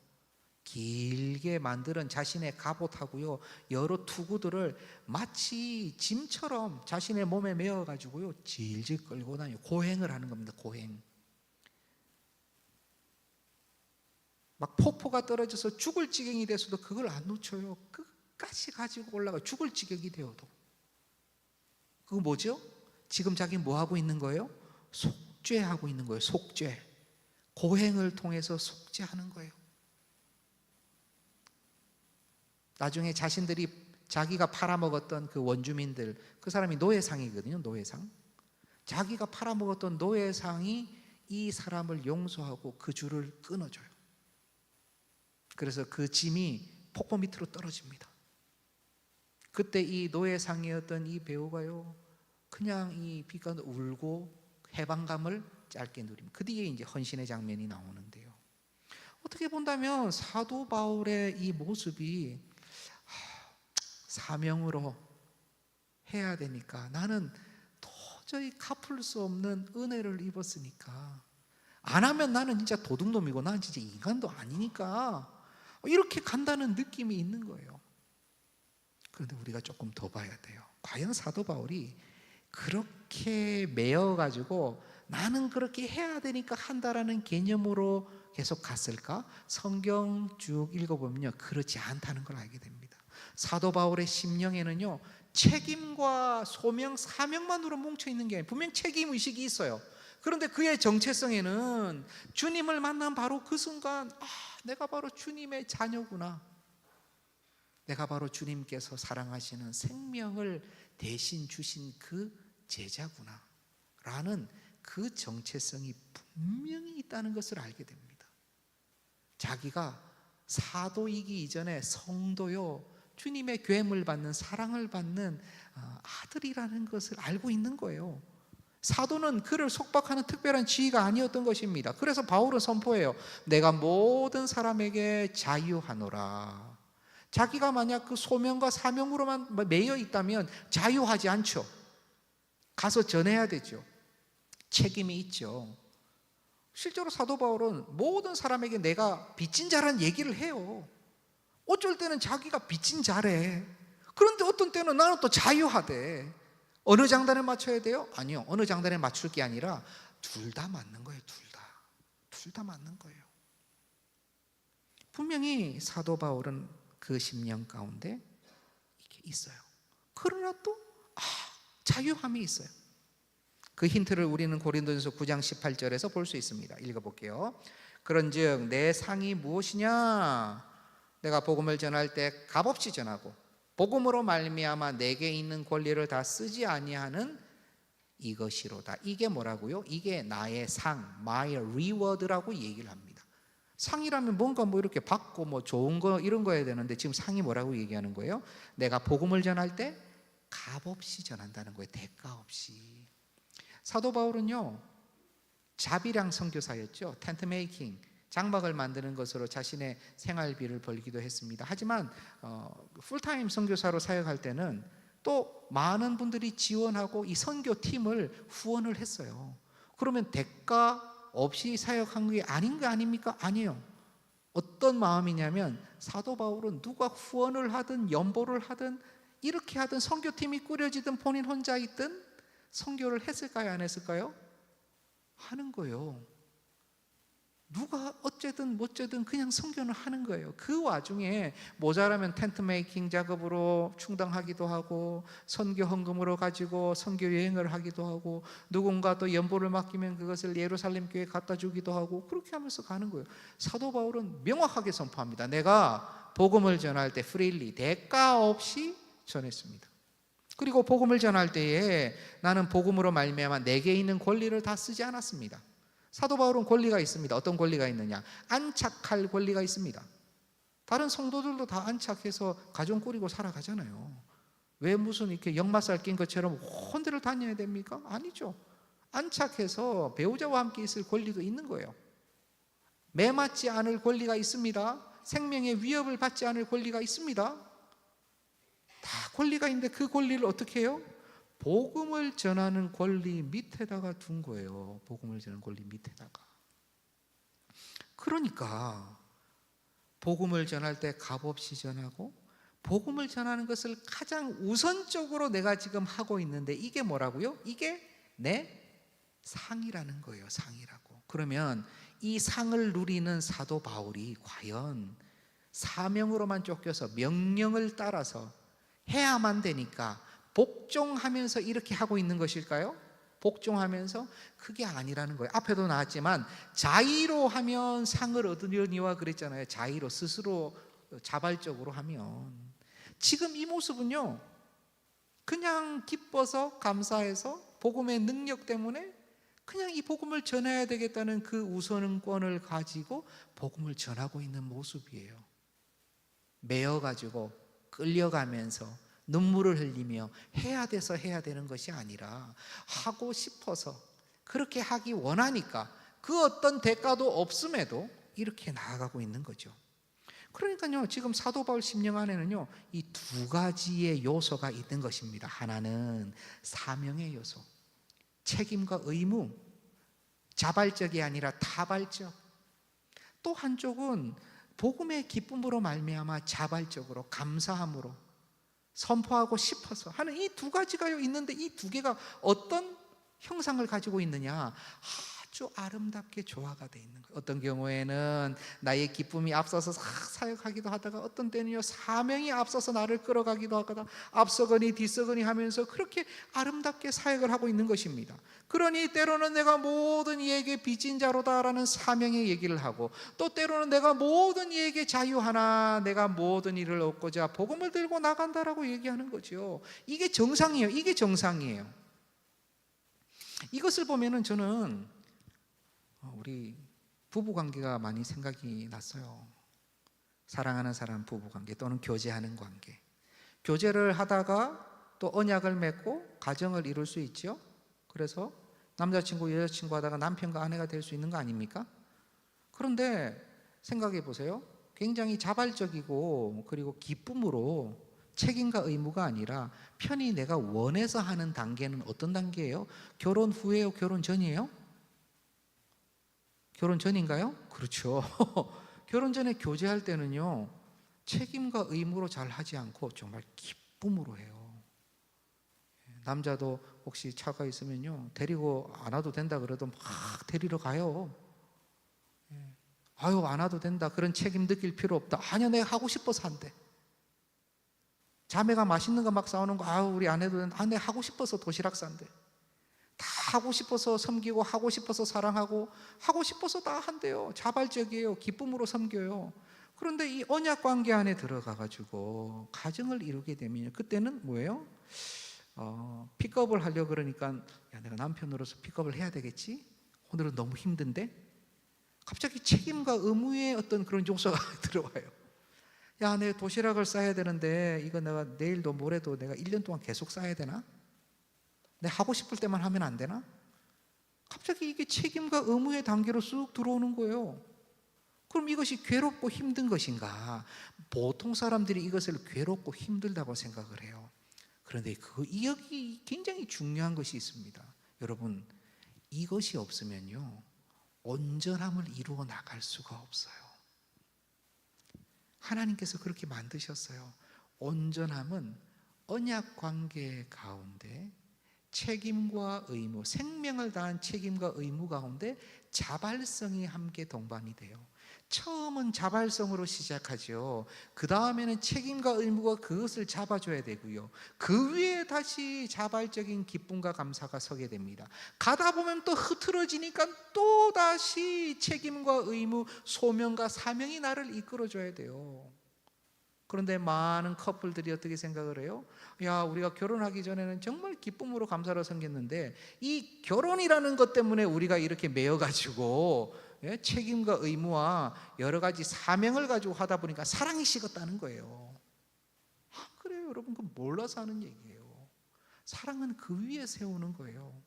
D: 길게 만드는 자신의 갑옷하고요, 여러 투구들을 마치 짐처럼 자신의 몸에 메어가지고요, 질질 끌고 다녀요. 고행을 하는 겁니다. 고행. 막 폭포가 떨어져서 죽을 지경이 돼서도 그걸 안 놓쳐요. 끝까지 가지고 올라가. 죽을 지경이 되어도. 그거 뭐죠? 지금 자기 뭐 하고 있는 거예요? 속죄하고 있는 거예요. 속죄. 고행을 통해서 속죄하는 거예요. 나중에 자신들이 자기가 팔아먹었던 그 원주민들, 그 사람이 노예상이거든요. 노예상. 자기가 팔아먹었던 노예상이 이 사람을 용서하고 그 줄을 끊어줘요. 그래서 그 짐이 폭포 밑으로 떨어집니다. 그때 이 노예상이었던 이 배우가요, 그냥 이 빛 가운데 울고 해방감을 짧게 누립니다. 그 뒤에 이제 헌신의 장면이 나오는데요. 어떻게 본다면 사도 바울의 이 모습이 사명으로 해야 되니까, 나는 도저히 갚을 수 없는 은혜를 입었으니까, 안 하면 나는 진짜 도둑놈이고 나는 진짜 인간도 아니니까 이렇게 간다는 느낌이 있는 거예요. 그런데 우리가 조금 더 봐야 돼요. 과연 사도 바울이 그렇게 매여가지고 나는 그렇게 해야 되니까 한다라는 개념으로 계속 갔을까? 성경 쭉 읽어보면요, 그렇지 않다는 걸 알게 됩니다. 사도 바울의 심령에는요, 책임과 소명, 사명만으로 뭉쳐있는 게 아니에요. 분명 책임의식이 있어요. 그런데 그의 정체성에는 주님을 만난 바로 그 순간, 내가 바로 주님의 자녀구나, 내가 바로 주님께서 사랑하시는 생명을 대신 주신 그 제자구나 라는 그 정체성이 분명히 있다는 것을 알게 됩니다. 자기가 사도이기 이전에 성도요, 주님의 괴물 받는, 사랑을 받는 아들이라는 것을 알고 있는 거예요. 사도는 그를 속박하는 특별한 지위가 아니었던 것입니다. 그래서 바울은 선포해요. 내가 모든 사람에게 자유하노라. 자기가 만약 그 소명과 사명으로만 매여 있다면 자유하지 않죠. 가서 전해야 되죠. 책임이 있죠. 실제로 사도 바울은 모든 사람에게 내가 빚진 자라는 얘기를 해요. 어쩔 때는 자기가 빚진 자래. 그런데 어떤 때는 나는 또 자유하대. 어느 장단에 맞춰야 돼요? 아니요, 어느 장단에 맞출 게 아니라 둘 다 맞는 거예요. 둘 다 맞는 거예요. 분명히 사도 바울은 그 심령 가운데 이게 있어요. 그러나 또 자유함이 있어요. 그 힌트를 우리는 고린도전서 9장 18절에서 볼 수 있습니다. 읽어볼게요. 그런즉 내 상이 무엇이냐? 내가 복음을 전할 때 값없이 전하고 복음으로 말미암아 내게 있는 권리를 다 쓰지 아니하는 이것이로다. 이게 뭐라고요? 이게 나의 상, my reward라고 얘기를 합니다. 상이라면 뭔가 이렇게 받고 좋은 거 이런 거 해야 되는데 지금 상이 뭐라고 얘기하는 거예요? 내가 복음을 전할 때 값 없이 전한다는 거예요. 대가 없이. 사도 바울은요, 자비량 선교사였죠. 텐트 메이킹, 장막을 만드는 것으로 자신의 생활비를 벌기도 했습니다. 하지만 풀타임 선교사로 사역할 때는 또 많은 분들이 지원하고 이 선교팀을 후원을 했어요. 그러면 대가 없이 사역한 게 아닌 거 아닙니까? 아니에요. 어떤 마음이냐면 사도 바울은 누가 후원을 하든 연보를 하든 이렇게 하든 선교팀이 꾸려지든 본인 혼자 있든 선교를 했을까요? 안 했을까요? 하는 거예요. 누가 어쨌든 뭐쨌든 그냥 선교는 하는 거예요. 그 와중에 모자라면 텐트 메이킹 작업으로 충당하기도 하고 선교 헌금으로 가지고 선교 여행을 하기도 하고 누군가 또 연보를 맡기면 그것을 예루살렘 교회에 갖다 주기도 하고 그렇게 하면서 가는 거예요. 사도 바울은 명확하게 선포합니다. 내가 복음을 전할 때 프리리 대가 없이 전했습니다. 그리고 복음을 전할 때에 나는 복음으로 말미암아 내게 있는 권리를 다 쓰지 않았습니다. 사도 바울은 권리가 있습니다. 어떤 권리가 있느냐? 안착할 권리가 있습니다. 다른 성도들도 다 안착해서 가정 꾸리고 살아가잖아요. 왜 무슨 이렇게 역마살 낀 것처럼 혼대를 다녀야 됩니까? 아니죠. 안착해서 배우자와 함께 있을 권리도 있는 거예요. 매맞지 않을 권리가 있습니다. 생명의 위협을 받지 않을 권리가 있습니다. 다 권리가 있는데 그 권리를 어떻게 해요? 복음을 전하는 권리 밑에다가 둔 거예요. 복음을 전하는 권리 밑에다가. 그러니까 복음을 전할 때 값없이 전하고 복음을 전하는 것을 가장 우선적으로 내가 지금 하고 있는데 이게 뭐라고요? 이게 내 상이라는 거예요. 상이라고. 그러면 이 상을 누리는 사도 바울이 과연 사명으로만 쫓겨서 명령을 따라서 해야만 되니까 복종하면서 이렇게 하고 있는 것일까요? 복종하면서? 그게 아니라는 거예요. 앞에도 나왔지만 자의로 하면 상을 얻으려니와 그랬잖아요. 자의로, 스스로 자발적으로 하면. 지금 이 모습은요, 그냥 기뻐서 감사해서 복음의 능력 때문에 그냥 이 복음을 전해야 되겠다는 그 우선권을 가지고 복음을 전하고 있는 모습이에요. 매여가지고 끌려가면서 눈물을 흘리며 해야 돼서 해야 되는 것이 아니라 하고 싶어서 그렇게 하기 원하니까 그 어떤 대가도 없음에도 이렇게 나아가고 있는 거죠. 그러니까요, 지금 사도 바울 심령 안에는요, 이 두 가지의 요소가 있는 것입니다. 하나는 사명의 요소, 책임과 의무, 자발적이 아니라 타발적. 또 한쪽은 복음의 기쁨으로 말미암아 자발적으로 감사함으로 선포하고 싶어서 하는 이 두 가지가 있는데 이 두 개가 어떤 형상을 가지고 있느냐? 아주 아름답게 조화가 되어 있는 거예요. 어떤 경우에는 나의 기쁨이 앞서서 사역하기도 하다가 어떤 때는요 사명이 앞서서 나를 끌어가기도 하다가 앞서거니 뒤서거니 하면서 그렇게 아름답게 사역을 하고 있는 것입니다. 그러니 때로는 내가 모든 이에게 빚진 자로다라는 사명의 얘기를 하고 또 때로는 내가 모든 이에게 자유하나 내가 모든 일을 얻고자 복음을 들고 나간다라고 얘기하는 거죠. 이게 정상이에요. 이게 정상이에요. 이것을 보면은 저는 우리 부부관계가 많이 생각이 났어요. 사랑하는 사람 부부관계 또는 교제하는 관계. 교제를 하다가 또 언약을 맺고 가정을 이룰 수 있죠. 그래서 남자친구 여자친구 하다가 남편과 아내가 될 수 있는 거 아닙니까? 그런데 생각해 보세요. 굉장히 자발적이고 그리고 기쁨으로 책임과 의무가 아니라 편히 내가 원해서 하는 단계는 어떤 단계예요? 결혼 후에요? 결혼 전이에요? 결혼 전인가요? 그렇죠. 결혼 전에 교제할 때는요 책임과 의무로 잘 하지 않고 정말 기쁨으로 해요. 남자도 혹시 차가 있으면요 데리고 안 와도 된다 그래도 막 데리러 가요. 아유 안 와도 된다 그런 책임 느낄 필요 없다. 아니야 내가 하고 싶어서 한대. 자매가 맛있는 거 막 싸우는 거 아유 우리 안 해도 된다. 아 내가 하고 싶어서 도시락 싼대. 다 하고 싶어서 섬기고 하고 싶어서 사랑하고 하고 싶어서 다 한대요. 자발적이에요. 기쁨으로 섬겨요. 그런데 이 언약 관계 안에 들어가 가지고 가정을 이루게 되면 그때는 뭐예요? 픽업을 하려고 그러니까 야 내가 남편으로서 픽업을 해야 되겠지? 오늘은 너무 힘든데? 갑자기 책임과 의무의 어떤 그런 요소가 들어와요. 야, 내 도시락을 싸야 되는데 이거 내가 내일도 모레도 내가 1년 동안 계속 싸야 되나? 내가 하고 싶을 때만 하면 안 되나? 갑자기 이게 책임과 의무의 단계로 쑥 들어오는 거예요. 그럼 이것이 괴롭고 힘든 것인가? 보통 사람들이 이것을 괴롭고 힘들다고 생각을 해요. 그런데 여기 굉장히 중요한 것이 있습니다. 여러분, 이것이 없으면요, 온전함을 이루어 나갈 수가 없어요. 하나님께서 그렇게 만드셨어요. 온전함은 언약 관계 가운데 책임과 의무, 생명을 다한 책임과 의무 가운데 자발성이 함께 동반이 돼요. 처음은 자발성으로 시작하죠. 그 다음에는 책임과 의무가 그것을 잡아줘야 되고요. 그 위에 다시 자발적인 기쁨과 감사가 서게 됩니다. 가다 보면 또 흐트러지니까 또 다시 책임과 의무, 소명과 사명이 나를 이끌어줘야 돼요. 그런데 많은 커플들이 어떻게 생각을 해요? 야, 우리가 결혼하기 전에는 정말 기쁨으로 감사로 섬겼는데 이 결혼이라는 것 때문에 우리가 이렇게 매여가지고 책임과 의무와 여러 가지 사명을 가지고 하다 보니까 사랑이 식었다는 거예요. 그래요, 여러분. 그 몰라서 하는 얘기예요. 사랑은 그 위에 세우는 거예요.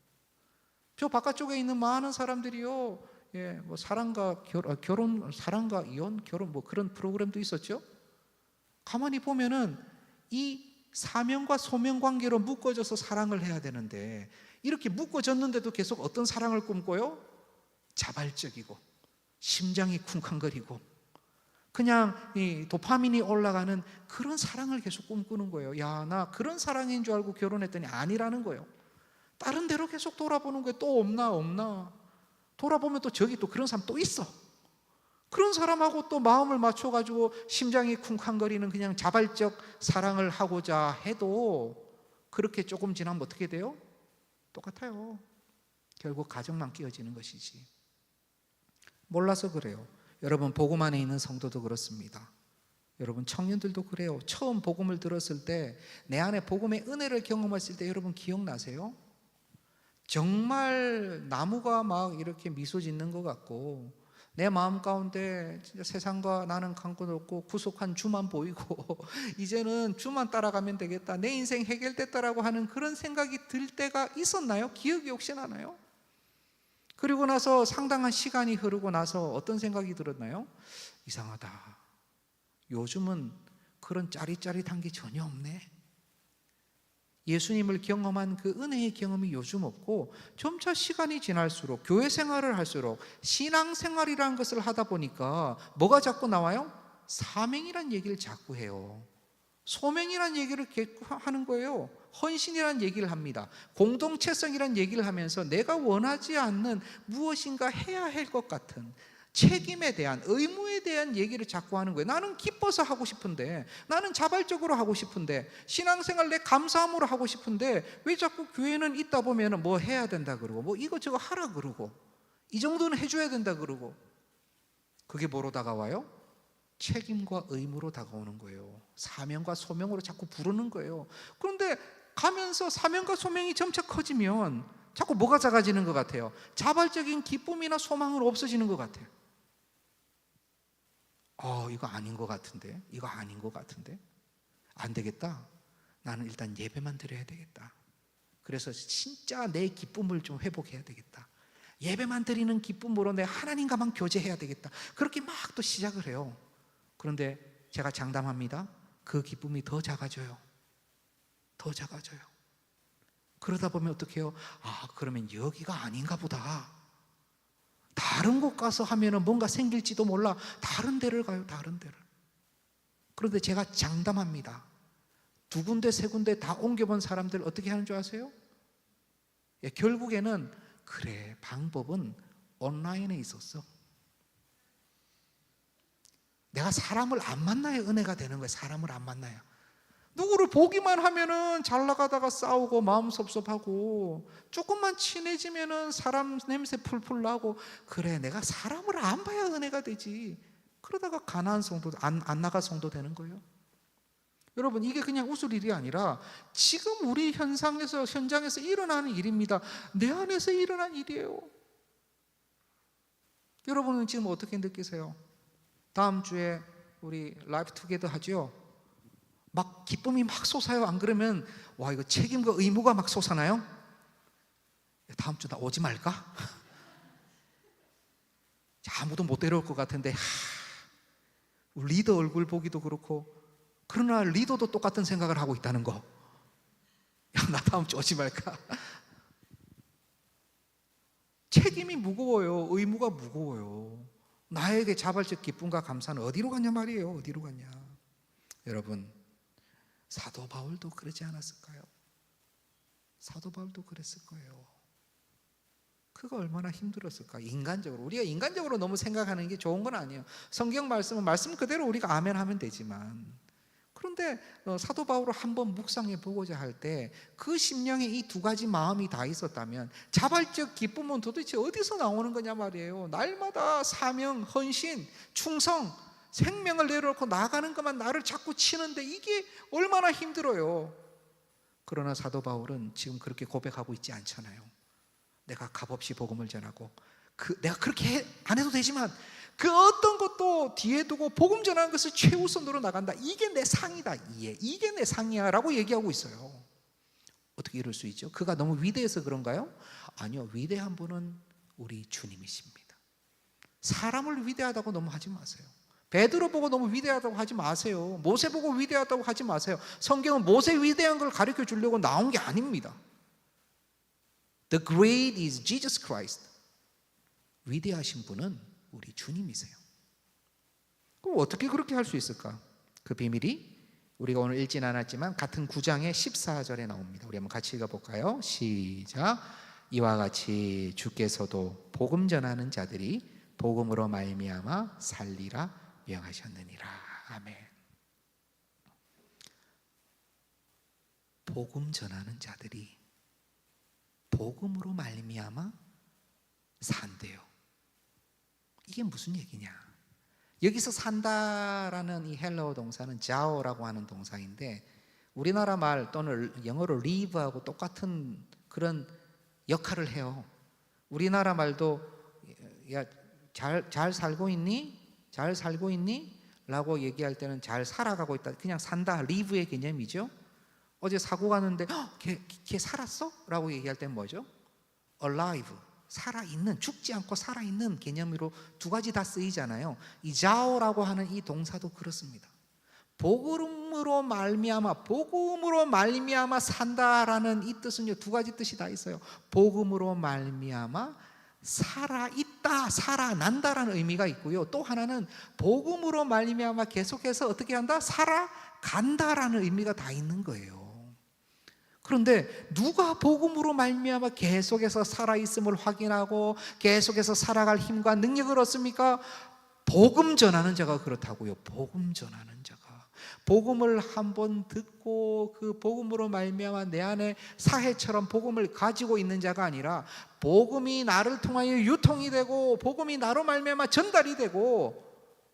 D: 저 바깥쪽에 있는 많은 사람들이요, 뭐 사랑과 결혼, 사랑과 이혼, 결혼 뭐 그런 프로그램도 있었죠. 가만히 보면은 이 사명과 소명 관계로 묶어져서 사랑을 해야 되는데 이렇게 묶어졌는데도 계속 어떤 사랑을 꿈꿔요? 자발적이고 심장이 쿵쾅거리고 그냥 이 도파민이 올라가는 그런 사랑을 계속 꿈꾸는 거예요. 야, 나 그런 사랑인 줄 알고 결혼했더니 아니라는 거예요. 다른 데로 계속 돌아보는 거예요. 또 없나 돌아보면 또 저기 또 그런 사람 또 있어. 그런 사람하고 또 마음을 맞춰가지고 심장이 쿵쾅거리는 그냥 자발적 사랑을 하고자 해도 그렇게 조금 지나면 어떻게 돼요? 똑같아요. 결국 가정만 깨어지는 것이지. 몰라서 그래요. 여러분, 복음 안에 있는 성도도 그렇습니다. 여러분, 청년들도 그래요. 처음 복음을 들었을 때, 내 안에 복음의 은혜를 경험했을 때 여러분 기억나세요? 정말 나무가 막 이렇게 미소 짓는 것 같고 내 마음 가운데 진짜 세상과 나는 상관없고 구속한 주만 보이고 이제는 주만 따라가면 되겠다, 내 인생 해결됐다라고 하는 그런 생각이 들 때가 있었나요? 기억이 혹시 나나요? 그리고 나서 상당한 시간이 흐르고 나서 어떤 생각이 들었나요? 이상하다, 요즘은 그런 짜릿짜릿한 게 전혀 없네. 예수님을 경험한 그 은혜의 경험이 요즘 없고 점차 시간이 지날수록 교회 생활을 할수록 신앙생활이라는 것을 하다 보니까 뭐가 자꾸 나와요? 사명이란 얘기를 자꾸 해요. 소명이란 얘기를 하는 거예요. 헌신이란 얘기를 합니다. 공동체성이란 얘기를 하면서 내가 원하지 않는 무엇인가 해야 할 것 같은 책임에 대한, 의무에 대한 얘기를 자꾸 하는 거예요. 나는 기뻐서 하고 싶은데, 나는 자발적으로 하고 싶은데, 신앙생활 내 감사함으로 하고 싶은데 왜 자꾸 교회는 있다 보면 뭐 해야 된다 그러고 뭐 이것저것 하라 그러고 이 정도는 해줘야 된다 그러고. 그게 뭐로 다가와요? 책임과 의무로 다가오는 거예요. 사명과 소명으로 자꾸 부르는 거예요. 그런데 가면서 사명과 소명이 점차 커지면 자꾸 뭐가 작아지는 것 같아요? 자발적인 기쁨이나 소망은 없어지는 것 같아요. 이거 아닌 것 같은데, 이거 아닌 것 같은데, 안 되겠다, 나는 일단 예배만 드려야 되겠다. 그래서 진짜 내 기쁨을 좀 회복해야 되겠다. 예배만 드리는 기쁨으로 내 하나님과만 교제해야 되겠다. 그렇게 막 또 시작을 해요. 그런데 제가 장담합니다. 그 기쁨이 더 작아져요. 더 작아져요. 그러다 보면 어떻게 해요? 그러면 여기가 아닌가 보다. 다른 곳 가서 하면 뭔가 생길지도 몰라. 다른 데를 가요, 다른 데를. 그런데 제가 장담합니다. 2군데, 3군데 다 옮겨본 사람들 어떻게 하는 줄 아세요? 결국에는 그래, 방법은 온라인에 있었어. 내가 사람을 안 만나야 은혜가 되는 거예요. 사람을 안 만나야. 누구를 보기만 하면은 잘 나가다가 싸우고 마음 섭섭하고, 조금만 친해지면은 사람 냄새 풀풀 나고, 그래, 내가 사람을 안 봐야 은혜가 되지. 그러다가 가난한 성도, 안 나갈 성도 되는 거예요. 여러분, 이게 그냥 웃을 일이 아니라 지금 우리 현장에서 일어나는 일입니다. 내 안에서 일어난 일이에요. 여러분은 지금 어떻게 느끼세요? 다음 주에 우리 라이프 투게더 하죠. 막 기쁨이 막 솟아요. 안 그러면 와, 이거 책임과 의무가 막 솟아나요. 다음 주 나 오지 말까? 아무도 못 데려올 것 같은데 리더 얼굴 보기도 그렇고, 그러나 리더도 똑같은 생각을 하고 있다는 거. 야, 나 다음 주 오지 말까? 책임이 무거워요. 의무가 무거워요. 나에게 자발적 기쁨과 감사는 어디로 갔냐 말이에요. 어디로 갔냐. 여러분, 사도 바울도 그러지 않았을까요? 사도 바울도 그랬을 거예요. 그가 얼마나 힘들었을까. 인간적으로, 우리가 인간적으로 너무 생각하는 게 좋은 건 아니에요. 성경 말씀은 말씀 그대로 우리가 아멘 하면 되지만, 그런데 사도 바울을 한번 묵상해 보고자 할 때 그 심령에 이 두 가지 마음이 다 있었다면 자발적 기쁨은 도대체 어디서 나오는 거냐 말이에요. 날마다 사명, 헌신, 충성, 생명을 내려놓고 나가는 것만 나를 자꾸 치는데 이게 얼마나 힘들어요. 그러나 사도 바울은 지금 그렇게 고백하고 있지 않잖아요. 내가 값없이 복음을 전하고, 내가 그렇게 안 해도 되지만 그 어떤 것도 뒤에 두고 복음 전하는 것을 최우선으로 나간다. 이게 내 상이다. 이게 내 상이야 라고 얘기하고 있어요. 어떻게 이럴 수 있죠? 그가 너무 위대해서 그런가요? 아니요, 위대한 분은 우리 주님이십니다. 사람을 위대하다고 너무 하지 마세요. 베드로 보고 너무 위대하다고 하지 마세요. 모세 보고 위대하다고 하지 마세요. 성경은 모세 위대한 걸 가르쳐 주려고 나온 게 아닙니다. The great is Jesus Christ. 위대하신 분은 우리 주님이세요. 그럼 어떻게 그렇게 할 수 있을까? 그 비밀이 우리가 오늘 읽진 않았지만 같은 9장의 14절에 나옵니다. 우리 한번 같이 읽어볼까요? 시작. 이와 같이 주께서도 복음 전하는 자들이 복음으로 말미암아 살리라 명하셨느니라. 아멘. 복음 전하는 자들이 복음으로 말미암아 산대요. 이게 무슨 얘기냐? 여기서 산다라는 이 헬라어 동사는 자오라고 하는 동사인데, 우리나라 말 또는 영어로 live하고 똑같은 그런 역할을 해요. 우리나라 말도 야, 잘 살고 있니? 잘 살고 있니? 라고 얘기할 때는 잘 살아가고 있다, 그냥 산다, live의 개념이죠. 어제 사고 갔는데 걔 살았어? 라고 얘기할 때는 뭐죠? alive, 살아있는, 죽지 않고 살아있는 개념으로 두 가지 다 쓰이잖아요. 이 자오라고 하는 이 동사도 그렇습니다. 복음으로 말미암아 산다라는 이 뜻은요, 두 가지 뜻이 다 있어요. 복음으로 말미암아 살아있다, 살아난다라는 의미가 있고요. 또 하나는 복음으로 말미암아 계속해서 어떻게 한다? 살아간다라는 의미가 다 있는 거예요. 그런데 누가 복음으로 말미암아 계속해서 살아있음을 확인하고 계속해서 살아갈 힘과 능력을 얻습니까? 복음 전하는 자가 그렇다고요. 복음 전하는 자가. 복음을 한번 듣고 그 복음으로 말미암아 내 안에 사해처럼 복음을 가지고 있는 자가 아니라, 복음이 나를 통하여 유통이 되고 복음이 나로 말미암아 전달이 되고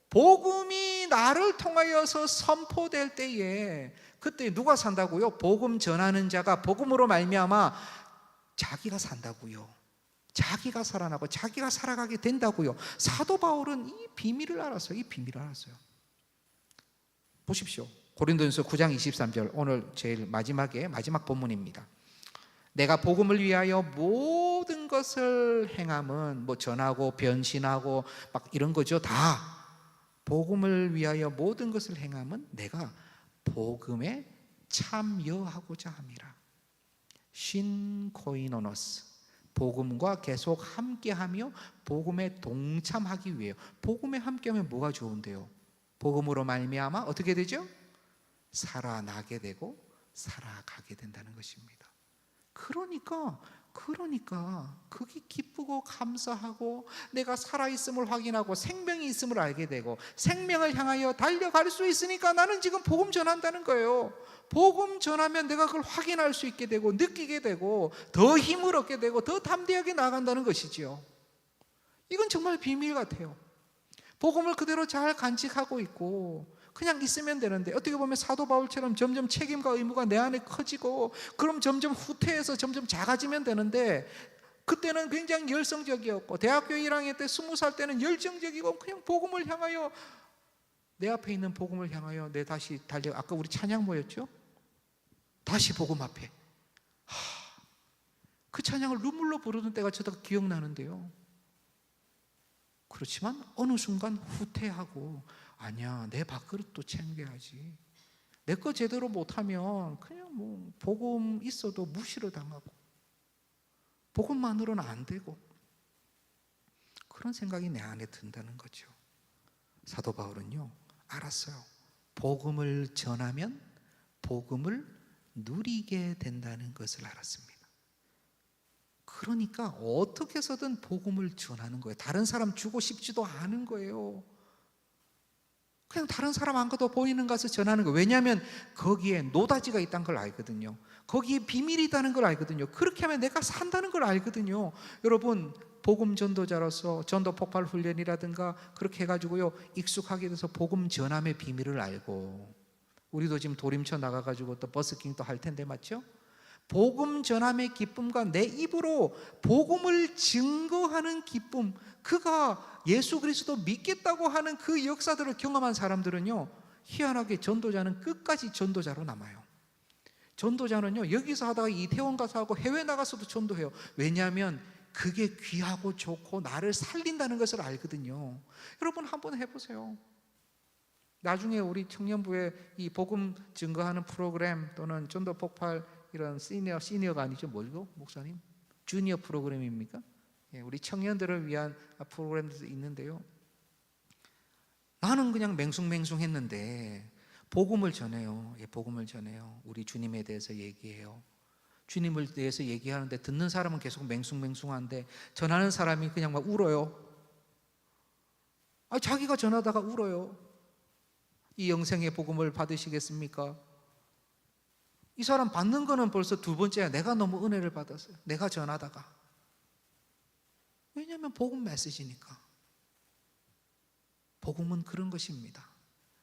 D: 복음이 나를 통하여서 선포될 때에, 그때 누가 산다고요? 복음 전하는 자가 복음으로 말미암아 자기가 산다고요. 자기가 살아나고 자기가 살아가게 된다고요. 사도 바울은 이 비밀을 알았어요. 이 비밀을 알았어요. 보십시오. 고린도전서 9장 23절, 오늘 제일 마지막 본문입니다. 내가 복음을 위하여 모든 것을 행함은, 뭐 전하고 변신하고 막 이런 거죠. 다 복음을 위하여 모든 것을 행함은 내가 복음에 참여하고자 함이라. 신코이노노스, 복음과 계속 함께하며 복음에 동참하기 위해요. 복음에 함께하면 뭐가 좋은데요? 복음으로 말미암아 어떻게 되죠? 살아나게 되고 살아가게 된다는 것입니다. 그러니까 그게 기쁘고 감사하고 내가 살아있음을 확인하고 생명이 있음을 알게 되고 생명을 향하여 달려갈 수 있으니까 나는 지금 복음 전한다는 거예요. 복음 전하면 내가 그걸 확인할 수 있게 되고 느끼게 되고 더 힘을 얻게 되고 더 담대하게 나아간다는 것이지요. 이건 정말 비밀 같아요. 복음을 그대로 잘 간직하고 있고 그냥 있으면 되는데, 어떻게 보면 사도 바울처럼 점점 책임과 의무가 내 안에 커지고 그럼 점점 후퇴해서 점점 작아지면 되는데, 그때는 굉장히 열성적이었고 대학교 1학년 때 20살 때는 열정적이고 그냥 복음을 향하여 내 앞에 있는 복음을 향하여 내 다시 달려. 아까 우리 찬양 뭐였죠? 다시 복음 앞에. 그 찬양을 눈물로 부르는 때가 저도 기억나는데요. 그렇지만 어느 순간 후퇴하고, 아니야, 내 밥그릇도 챙겨야지. 내 거 제대로 못하면 그냥 뭐 복음 있어도 무시를 당하고 복음만으로는 안 되고, 그런 생각이 내 안에 든다는 거죠. 사도 바울은요, 알았어요. 복음을 전하면 복음을 누리게 된다는 것을 알았습니다. 그러니까 어떻게 해서든 복음을 전하는 거예요. 다른 사람 주고 싶지도 않은 거예요. 그냥 다른 사람 안 가도 보이는 가서 전하는 거예요. 왜냐하면 거기에 노다지가 있다는 걸 알거든요. 거기에 비밀이 있다는 걸 알거든요. 그렇게 하면 내가 산다는 걸 알거든요. 여러분, 복음 전도자로서 전도 폭발 훈련이라든가 그렇게 해가지고요, 익숙하게 돼서 복음 전함의 비밀을 알고, 우리도 지금 도림쳐 나가가지고 또 버스킹 또 할 텐데, 맞죠? 복음 전함의 기쁨과 내 입으로 복음을 증거하는 기쁨, 그가 예수 그리스도 믿겠다고 하는 그 역사들을 경험한 사람들은요, 희한하게 전도자는 끝까지 전도자로 남아요. 전도자는요, 여기서 하다가 이태원 가서 하고 해외 나가서도 전도해요. 왜냐하면 그게 귀하고 좋고 나를 살린다는 것을 알거든요. 여러분 한번 해보세요. 나중에 우리 청년부에 이 복음 증거하는 프로그램 또는 전도 폭발, 이런 시니어가 아니죠, 뭐죠 목사님? 주니어 프로그램입니까? 예, 우리 청년들을 위한 프로그램도 있는데요, 나는 그냥 맹숭맹숭했는데 복음을 전해요. 예, 복음을 전해요. 우리 주님에 대해서 얘기해요. 주님을 대해서 얘기하는데 듣는 사람은 계속 맹숭맹숭한데 전하는 사람이 그냥 막 울어요. 자기가 전하다가 울어요. 이 영생의 복음을 받으시겠습니까? 이 사람 받는 거는 벌써 두 번째야. 내가 너무 은혜를 받았어요. 내가 전하다가. 왜냐하면 복음 메시지니까. 복음은 그런 것입니다.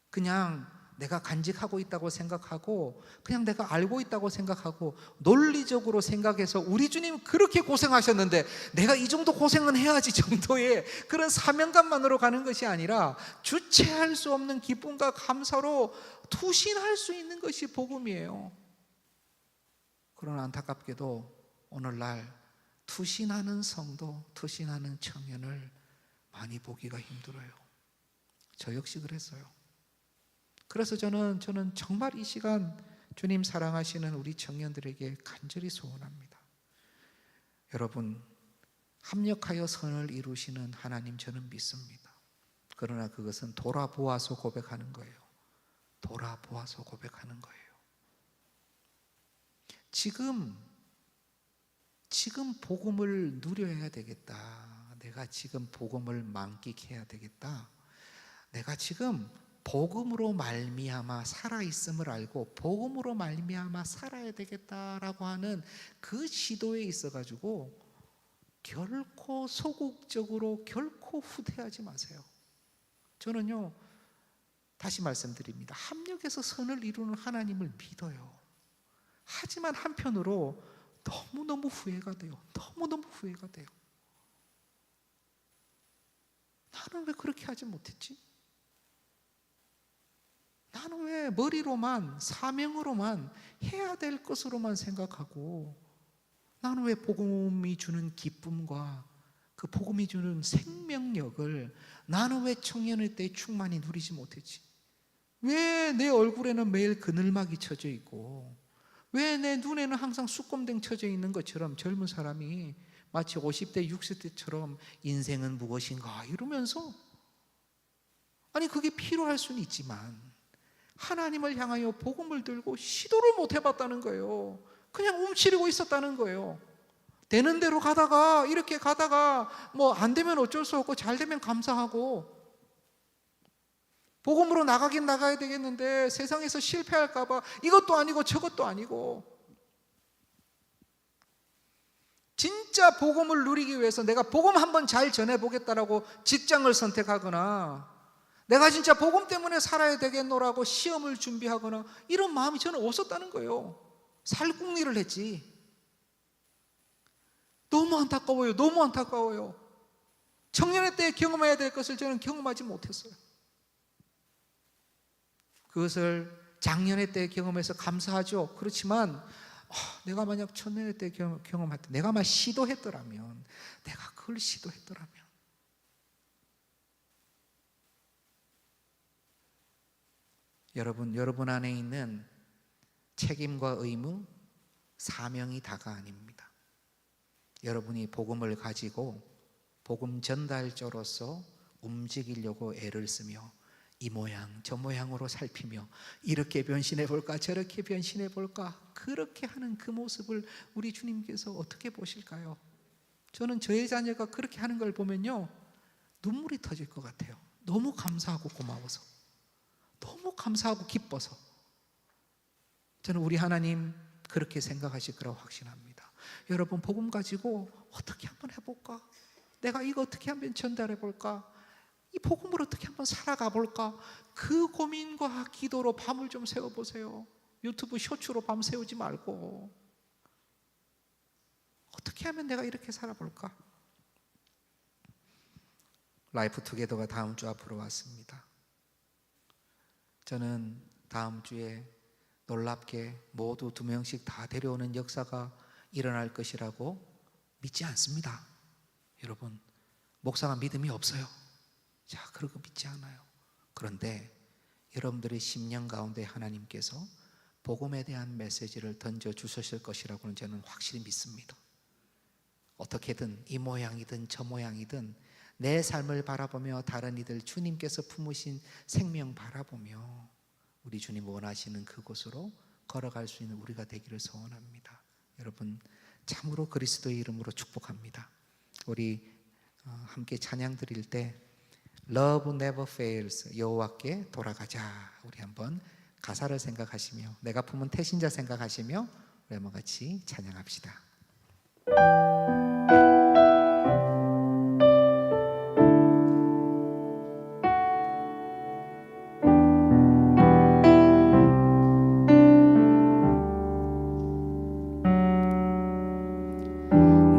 D: 그냥 내가 간직하고 있다고 생각하고, 그냥 내가 알고 있다고 생각하고, 논리적으로 생각해서 우리 주님 그렇게 고생하셨는데 내가 이 정도 고생은 해야지 정도의 그런 사명감만으로 가는 것이 아니라, 주체할 수 없는 기쁨과 감사로 투신할 수 있는 것이 복음이에요. 그러나 안타깝게도 오늘날 투신하는 성도, 투신하는 청년을 많이 보기가 힘들어요. 저 역시 그랬어요. 그래서 저는 정말 이 시간 주님 사랑하시는 우리 청년들에게 간절히 소원합니다. 여러분, 합력하여 선을 이루시는 하나님 저는 믿습니다. 그러나 그것은 돌아보아서 고백하는 거예요. 돌아보아서 고백하는 거예요. 지금 복음을 누려야 되겠다. 내가 지금 복음을 만끽해야 되겠다. 내가 지금 복음으로 말미암아 살아있음을 알고 복음으로 말미암아 살아야 되겠다라고 하는 그 시도에 있어가지고 결코 소극적으로 결코 후퇴하지 마세요. 저는요, 다시 말씀드립니다. 합력해서 선을 이루는 하나님을 믿어요. 하지만 한편으로 너무너무 후회가 돼요. 너무너무 후회가 돼요. 나는 왜 그렇게 하지 못했지? 나는 왜 머리로만, 사명으로만 해야 될 것으로만 생각하고, 나는 왜 복음이 주는 기쁨과 그 복음이 주는 생명력을 나는 왜 청년의 때 충만히 누리지 못했지? 왜 내 얼굴에는 매일 그늘막이 쳐져 있고, 왜 내 눈에는 항상 쑥검댕 쳐져 있는 것처럼 젊은 사람이 마치 50대, 60대처럼 인생은 무엇인가 이러면서, 아니 그게 필요할 수는 있지만 하나님을 향하여 복음을 들고 시도를 못 해봤다는 거예요. 그냥 움츠리고 있었다는 거예요. 되는 대로 가다가, 이렇게 가다가 뭐 안 되면 어쩔 수 없고 잘 되면 감사하고, 복음으로 나가긴 나가야 되겠는데 세상에서 실패할까 봐 이것도 아니고 저것도 아니고, 진짜 복음을 누리기 위해서 내가 복음 한번 잘 전해보겠다라고 직장을 선택하거나, 내가 진짜 복음 때문에 살아야 되겠노라고 시험을 준비하거나, 이런 마음이 저는 없었다는 거예요. 살궁리를 했지. 너무 안타까워요. 너무 안타까워요. 청년의 때에 경험해야 될 것을 저는 경험하지 못했어요. 그것을 작년에 때 경험해서 감사하죠. 그렇지만 내가 만약 천년에 때 경험할 때 내가 막 시도했더라면, 내가 그걸 시도했더라면, 여러분 안에 있는 책임과 의무, 사명이 다가 아닙니다. 여러분이 복음을 가지고 복음 전달자로서 움직이려고 애를 쓰며 이 모양 저 모양으로 살피며 이렇게 변신해 볼까 저렇게 변신해 볼까 그렇게 하는 그 모습을 우리 주님께서 어떻게 보실까요? 저는 저의 자녀가 그렇게 하는 걸 보면요, 눈물이 터질 것 같아요. 너무 감사하고 고마워서, 너무 감사하고 기뻐서. 저는 우리 하나님 그렇게 생각하실 거라고 확신합니다. 여러분, 복음 가지고 어떻게 한번 해볼까? 내가 이거 어떻게 한번 전달해 볼까? 이 복음을 어떻게 한번 살아가 볼까? 그 고민과 기도로 밤을 좀 세워보세요. 유튜브 쇼츠로 밤 세우지 말고 어떻게 하면 내가 이렇게 살아볼까? 라이프 투게더가 다음 주 앞으로 왔습니다. 저는 다음 주에 놀랍게 모두 2명씩 다 데려오는 역사가 일어날 것이라고 믿지 않습니다. 여러분, 목사가 믿음이 없어요. 자, 그러고 믿지 않아요. 그런데 여러분들의 심령 가운데 하나님께서 복음에 대한 메시지를 던져 주셨을 것이라고는 저는 확실히 믿습니다. 어떻게든 이 모양이든 저 모양이든 내 삶을 바라보며 다른 이들 주님께서 품으신 생명 바라보며 우리 주님 원하시는 그곳으로 걸어갈 수 있는 우리가 되기를 소원합니다. 여러분, 참으로 그리스도의 이름으로 축복합니다. 우리 함께 찬양 드릴 때 Love never fails, 여호와께 돌아가자. 우리 한번 가사를 생각하시며 내가 품은 태신자 생각하시며 우리 한번 같이 찬양합시다.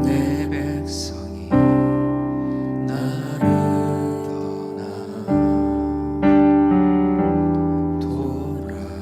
D: 내 백성이 나를 떠나 돌아섰지만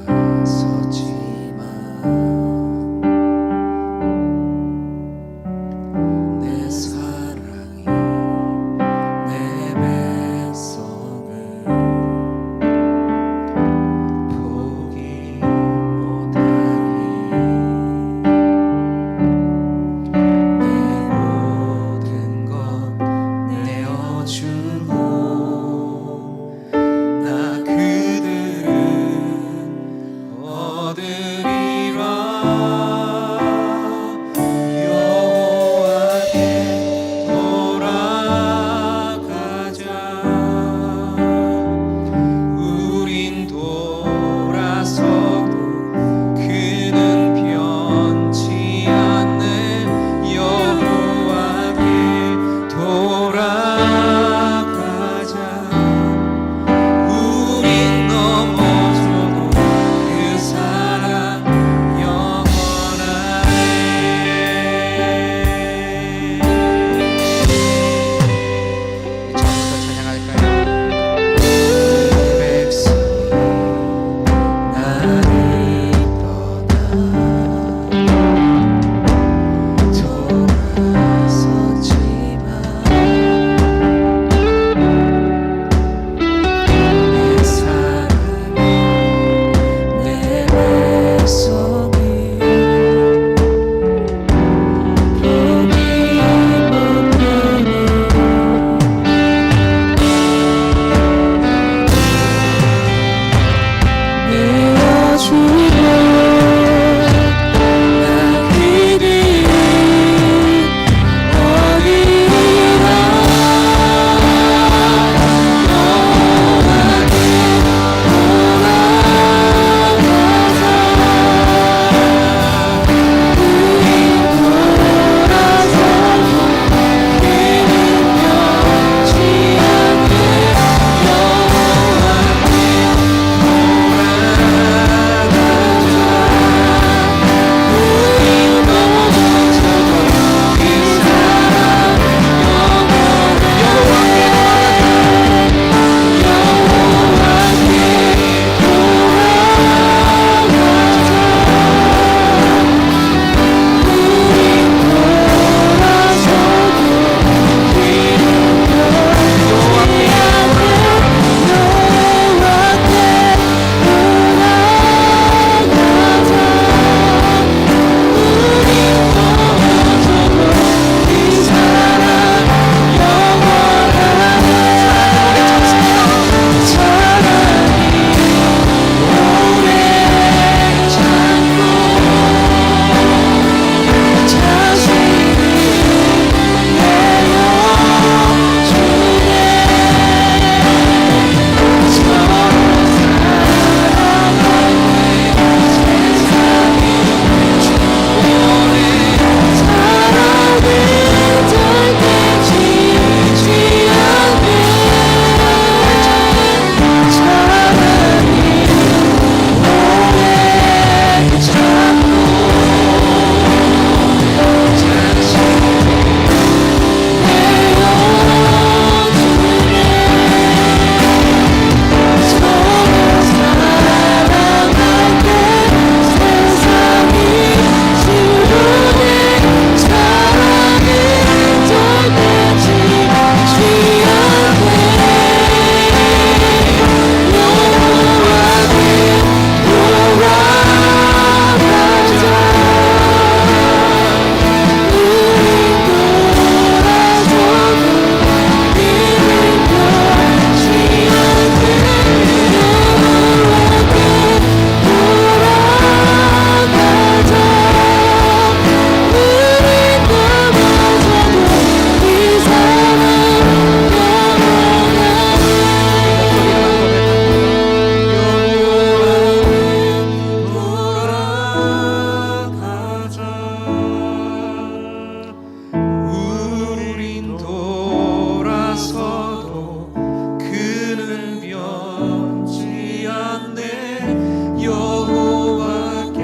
D: 돌아서도 그는 변치 않네. 여호와께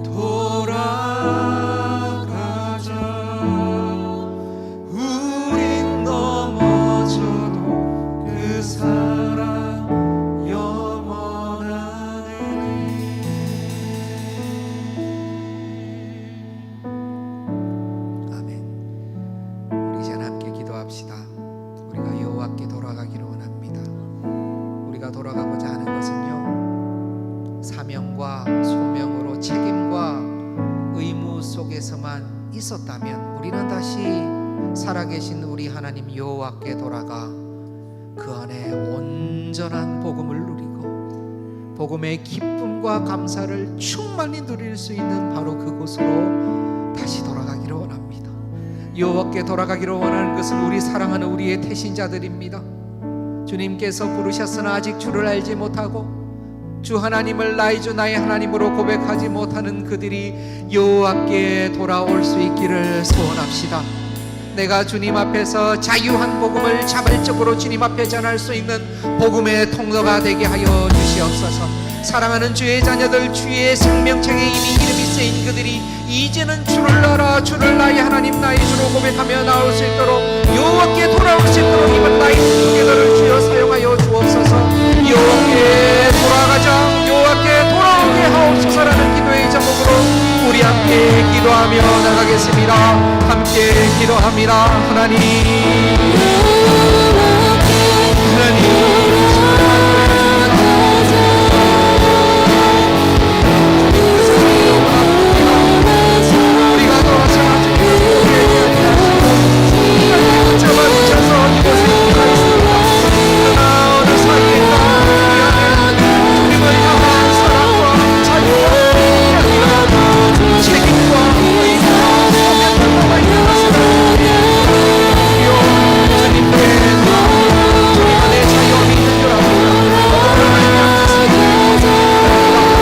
D: 돌아가자. 우린 넘어져도 그 사랑 영원하네. 아멘. 우리 이제 함께 기도합시다. 우리가 여호와께 돌아가기를 원합니다. 우리가 돌아가고자 하는 것은요, 사명과 소명으로 책임과 의무 속에서만 있었다면 우리는 다시 살아계신 우리 하나님 여호와께 돌아가 그 안에 온전한 복음을 누리고 복음의 기쁨과 감사를 충만히 누릴 수 있는 바로 그곳으로 다시 돌아가기를 원합니다. 여호와께 돌아가기를 원하는 것은 우리 사랑하는 우리의 태신자들입니다. 주님께서 부르셨으나 아직 주를 알지 못하고 주 하나님을 나의 주 나의 하나님으로 고백하지 못하는 그들이 여호와께 돌아올 수 있기를 소원합시다. 내가 주님 앞에서 자유한 복음을 자발적으로 주님 앞에 전할 수 있는 복음의 통로가 되게 하여 주시옵소서. 사랑하는 주의 자녀들, 주의 생명책에 이미 이름이 쓰인 그들이 이제는 주를 알아 주를 나의 하나님 나의 주로 고백하며 나올 수 있도록 여호와께 돌아올 수 있도록 이번 나의 기도를 주여 사용하여 주옵소서. 여호와께 돌아가자, 여호와께 돌아오게 하옵소서라는 기도의 제목으로 우리 함께 기도하며 나가겠습니다. 함께 기도합니다. 하나님, 우리가 돌아서 잡아주셔서 이곳에 가있습니다. 그러나 어느 사이인가 우리 안에 주님을 향한 사랑과 자유와 책임과 의무와 소명과 있는 것을 주님께 우리 안에 자유함이 있는 줄 압니다.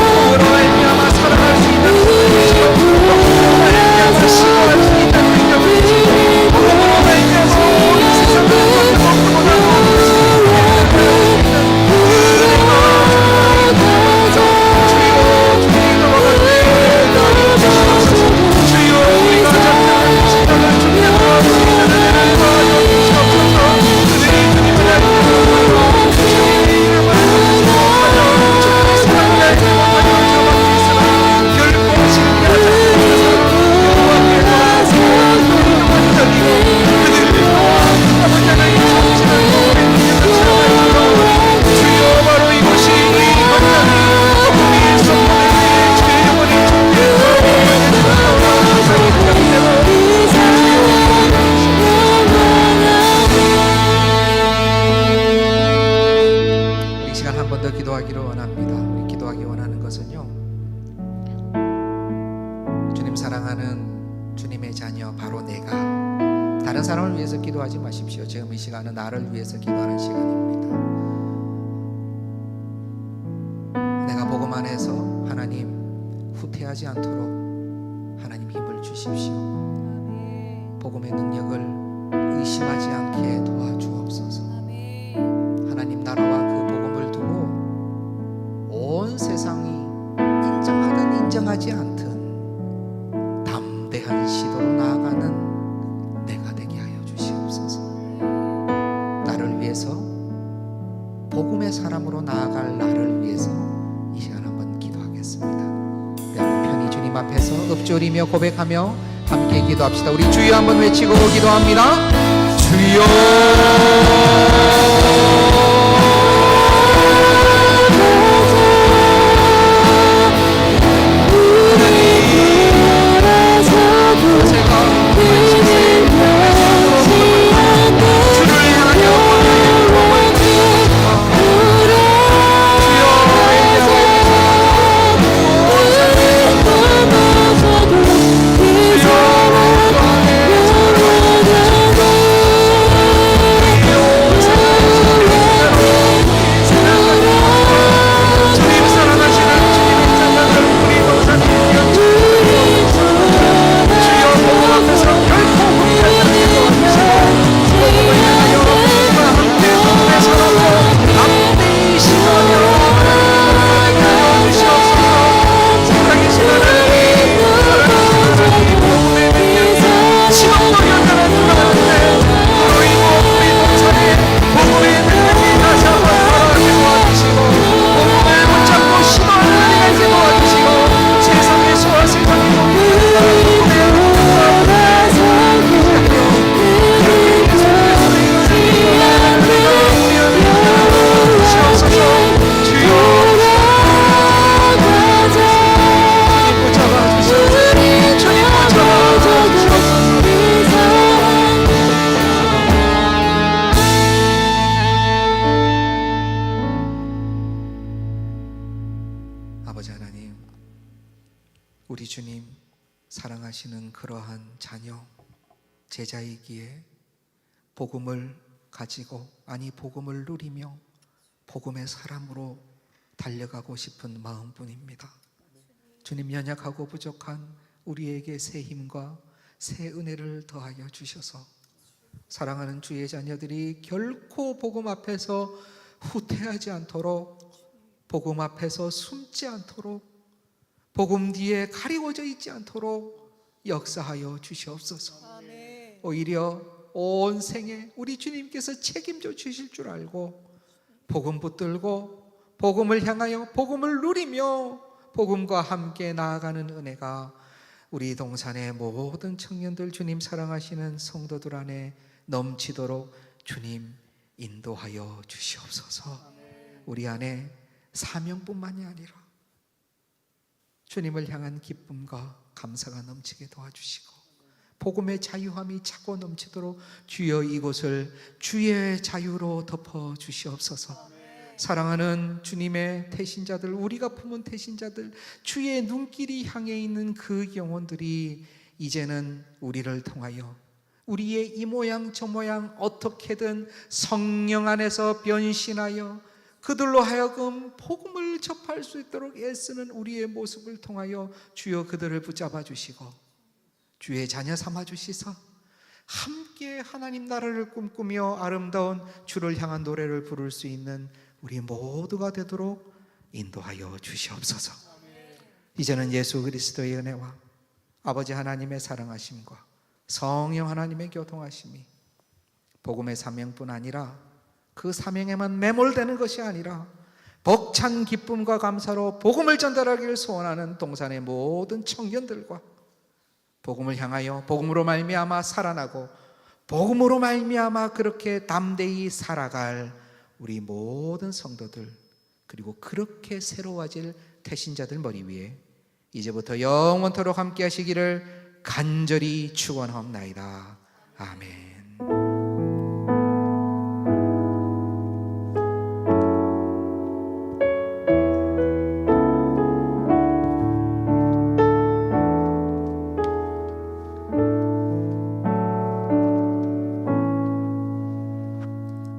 D: 복음으로 말미암아 살아갈 수 있는 능력이시오. 복음으로 말미암아 신고할 수 있는 능력이시오. 복음으로 말미암아 온 세상을 먹고보다 기도하기를 원합니다. 우리 기도하기 원하는 것은요, 주님 사랑하는 주님의 자녀 바로 내가 다른 사람을 위해서 기도하지 마십시오. 지금 이 시간은 나를 위해서 기도하는 시간입니다. 내가 복음 안에서 하나님 후퇴하지 않도록 하나님 힘을 주십시오. 복음의 능력을 의심하지 않게 도와주옵소서. 하나님 나라와 그 복음을 두고 온 세상이 인정하든 인정하지 않든 담대한 시도로 나아가는 내가 되게 하여 주시옵소서. 나를 위해서 복음의 사람으로 나아갈 나를 위해서 이 시간 한번 기도하겠습니다. 편히 주님 앞에서 읊조리며 고백하며 함께 기도합시다. 우리 주여 한번 외치고 기도합니다. 주여 사랑하시는 그러한 자녀, 제자이기에 복음을 가지고, 아니 복음을 누리며 복음의 사람으로 달려가고 싶은 마음뿐입니다. 주님, 연약하고 부족한 우리에게 새 힘과 새 은혜를 더하여 주셔서 사랑하는 주의 자녀들이 결코 복음 앞에서 후퇴하지 않도록, 복음 앞에서 숨지 않도록, 복음 뒤에 가리워져 있지 않도록 역사하여 주시옵소서. 오히려 온 생에 우리 주님께서 책임져 주실 줄 알고 복음 붙들고 복음을 향하여 복음을 누리며 복음과 함께 나아가는 은혜가 우리 동산의 모든 청년들, 주님 사랑하시는 성도들 안에 넘치도록 주님 인도하여 주시옵소서. 우리 안에 사명뿐만이 아니라 주님을 향한 기쁨과 감사가 넘치게 도와주시고 복음의 자유함이 차고 넘치도록 주여 이곳을 주의 자유로 덮어 주시옵소서. 사랑하는 주님의 태신자들, 우리가 품은 태신자들, 주의 눈길이 향해 있는 그 영혼들이 이제는 우리를 통하여 우리의 이 모양 저 모양 어떻게든 성령 안에서 변신하여 그들로 하여금 복음을 접할 수 있도록 애쓰는 우리의 모습을 통하여 주여 그들을 붙잡아 주시고 주의 자녀 삼아 주시사 함께 하나님 나라를 꿈꾸며 아름다운 주를 향한 노래를 부를 수 있는 우리 모두가 되도록 인도하여 주시옵소서. 이제는 예수 그리스도의 은혜와 아버지 하나님의 사랑하심과 성령 하나님의 교통하심이 복음의 사명뿐 아니라 그 사명에만 매몰되는 것이 아니라 벅찬 기쁨과 감사로 복음을 전달하기를 소원하는 동산의 모든 청년들과 복음을 향하여 복음으로 말미암아 살아나고 복음으로 말미암아 그렇게 담대히 살아갈 우리 모든 성도들, 그리고 그렇게 새로워질 태신자들 머리 위에 이제부터 영원토록 함께 하시기를 간절히 축원하옵나이다. 아멘.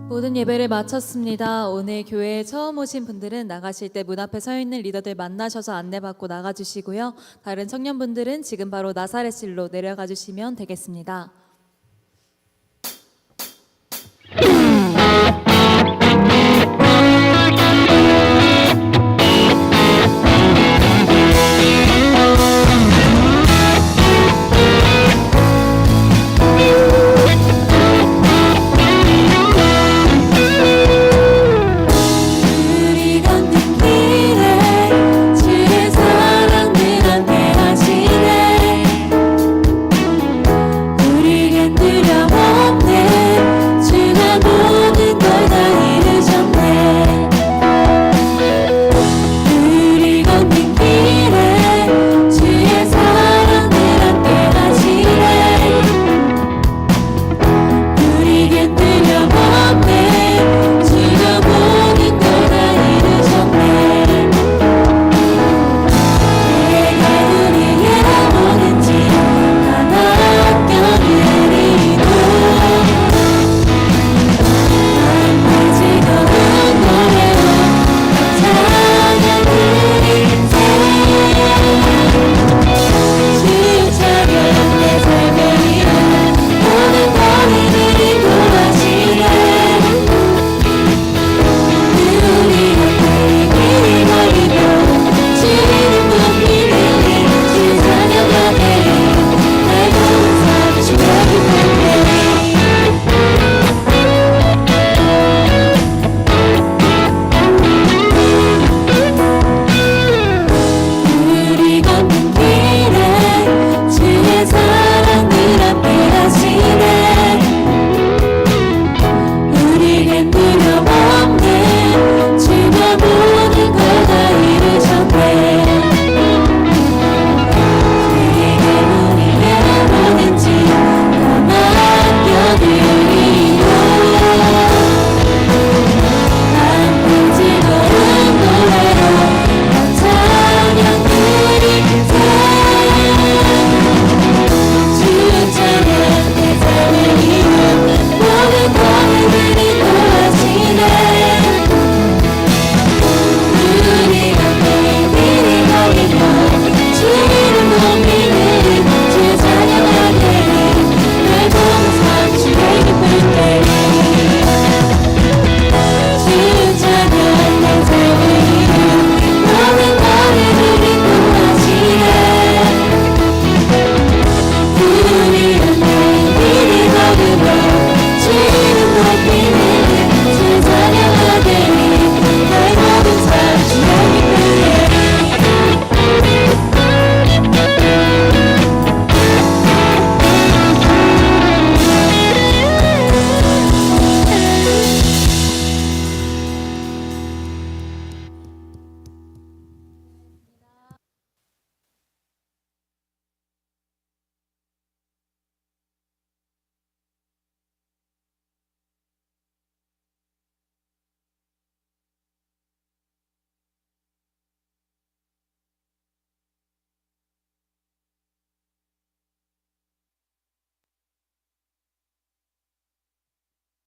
A: 모든 예배를 마쳤습니다. 오늘 교회에 처음 오신 분들은 나가실 때 문 앞에 서 있는 리더들 만나셔서 안내받고 나가주시고요. 다른 청년분들은 지금 바로 나사렛실로 내려가 주시면 되겠습니다.
E: 우리 예배를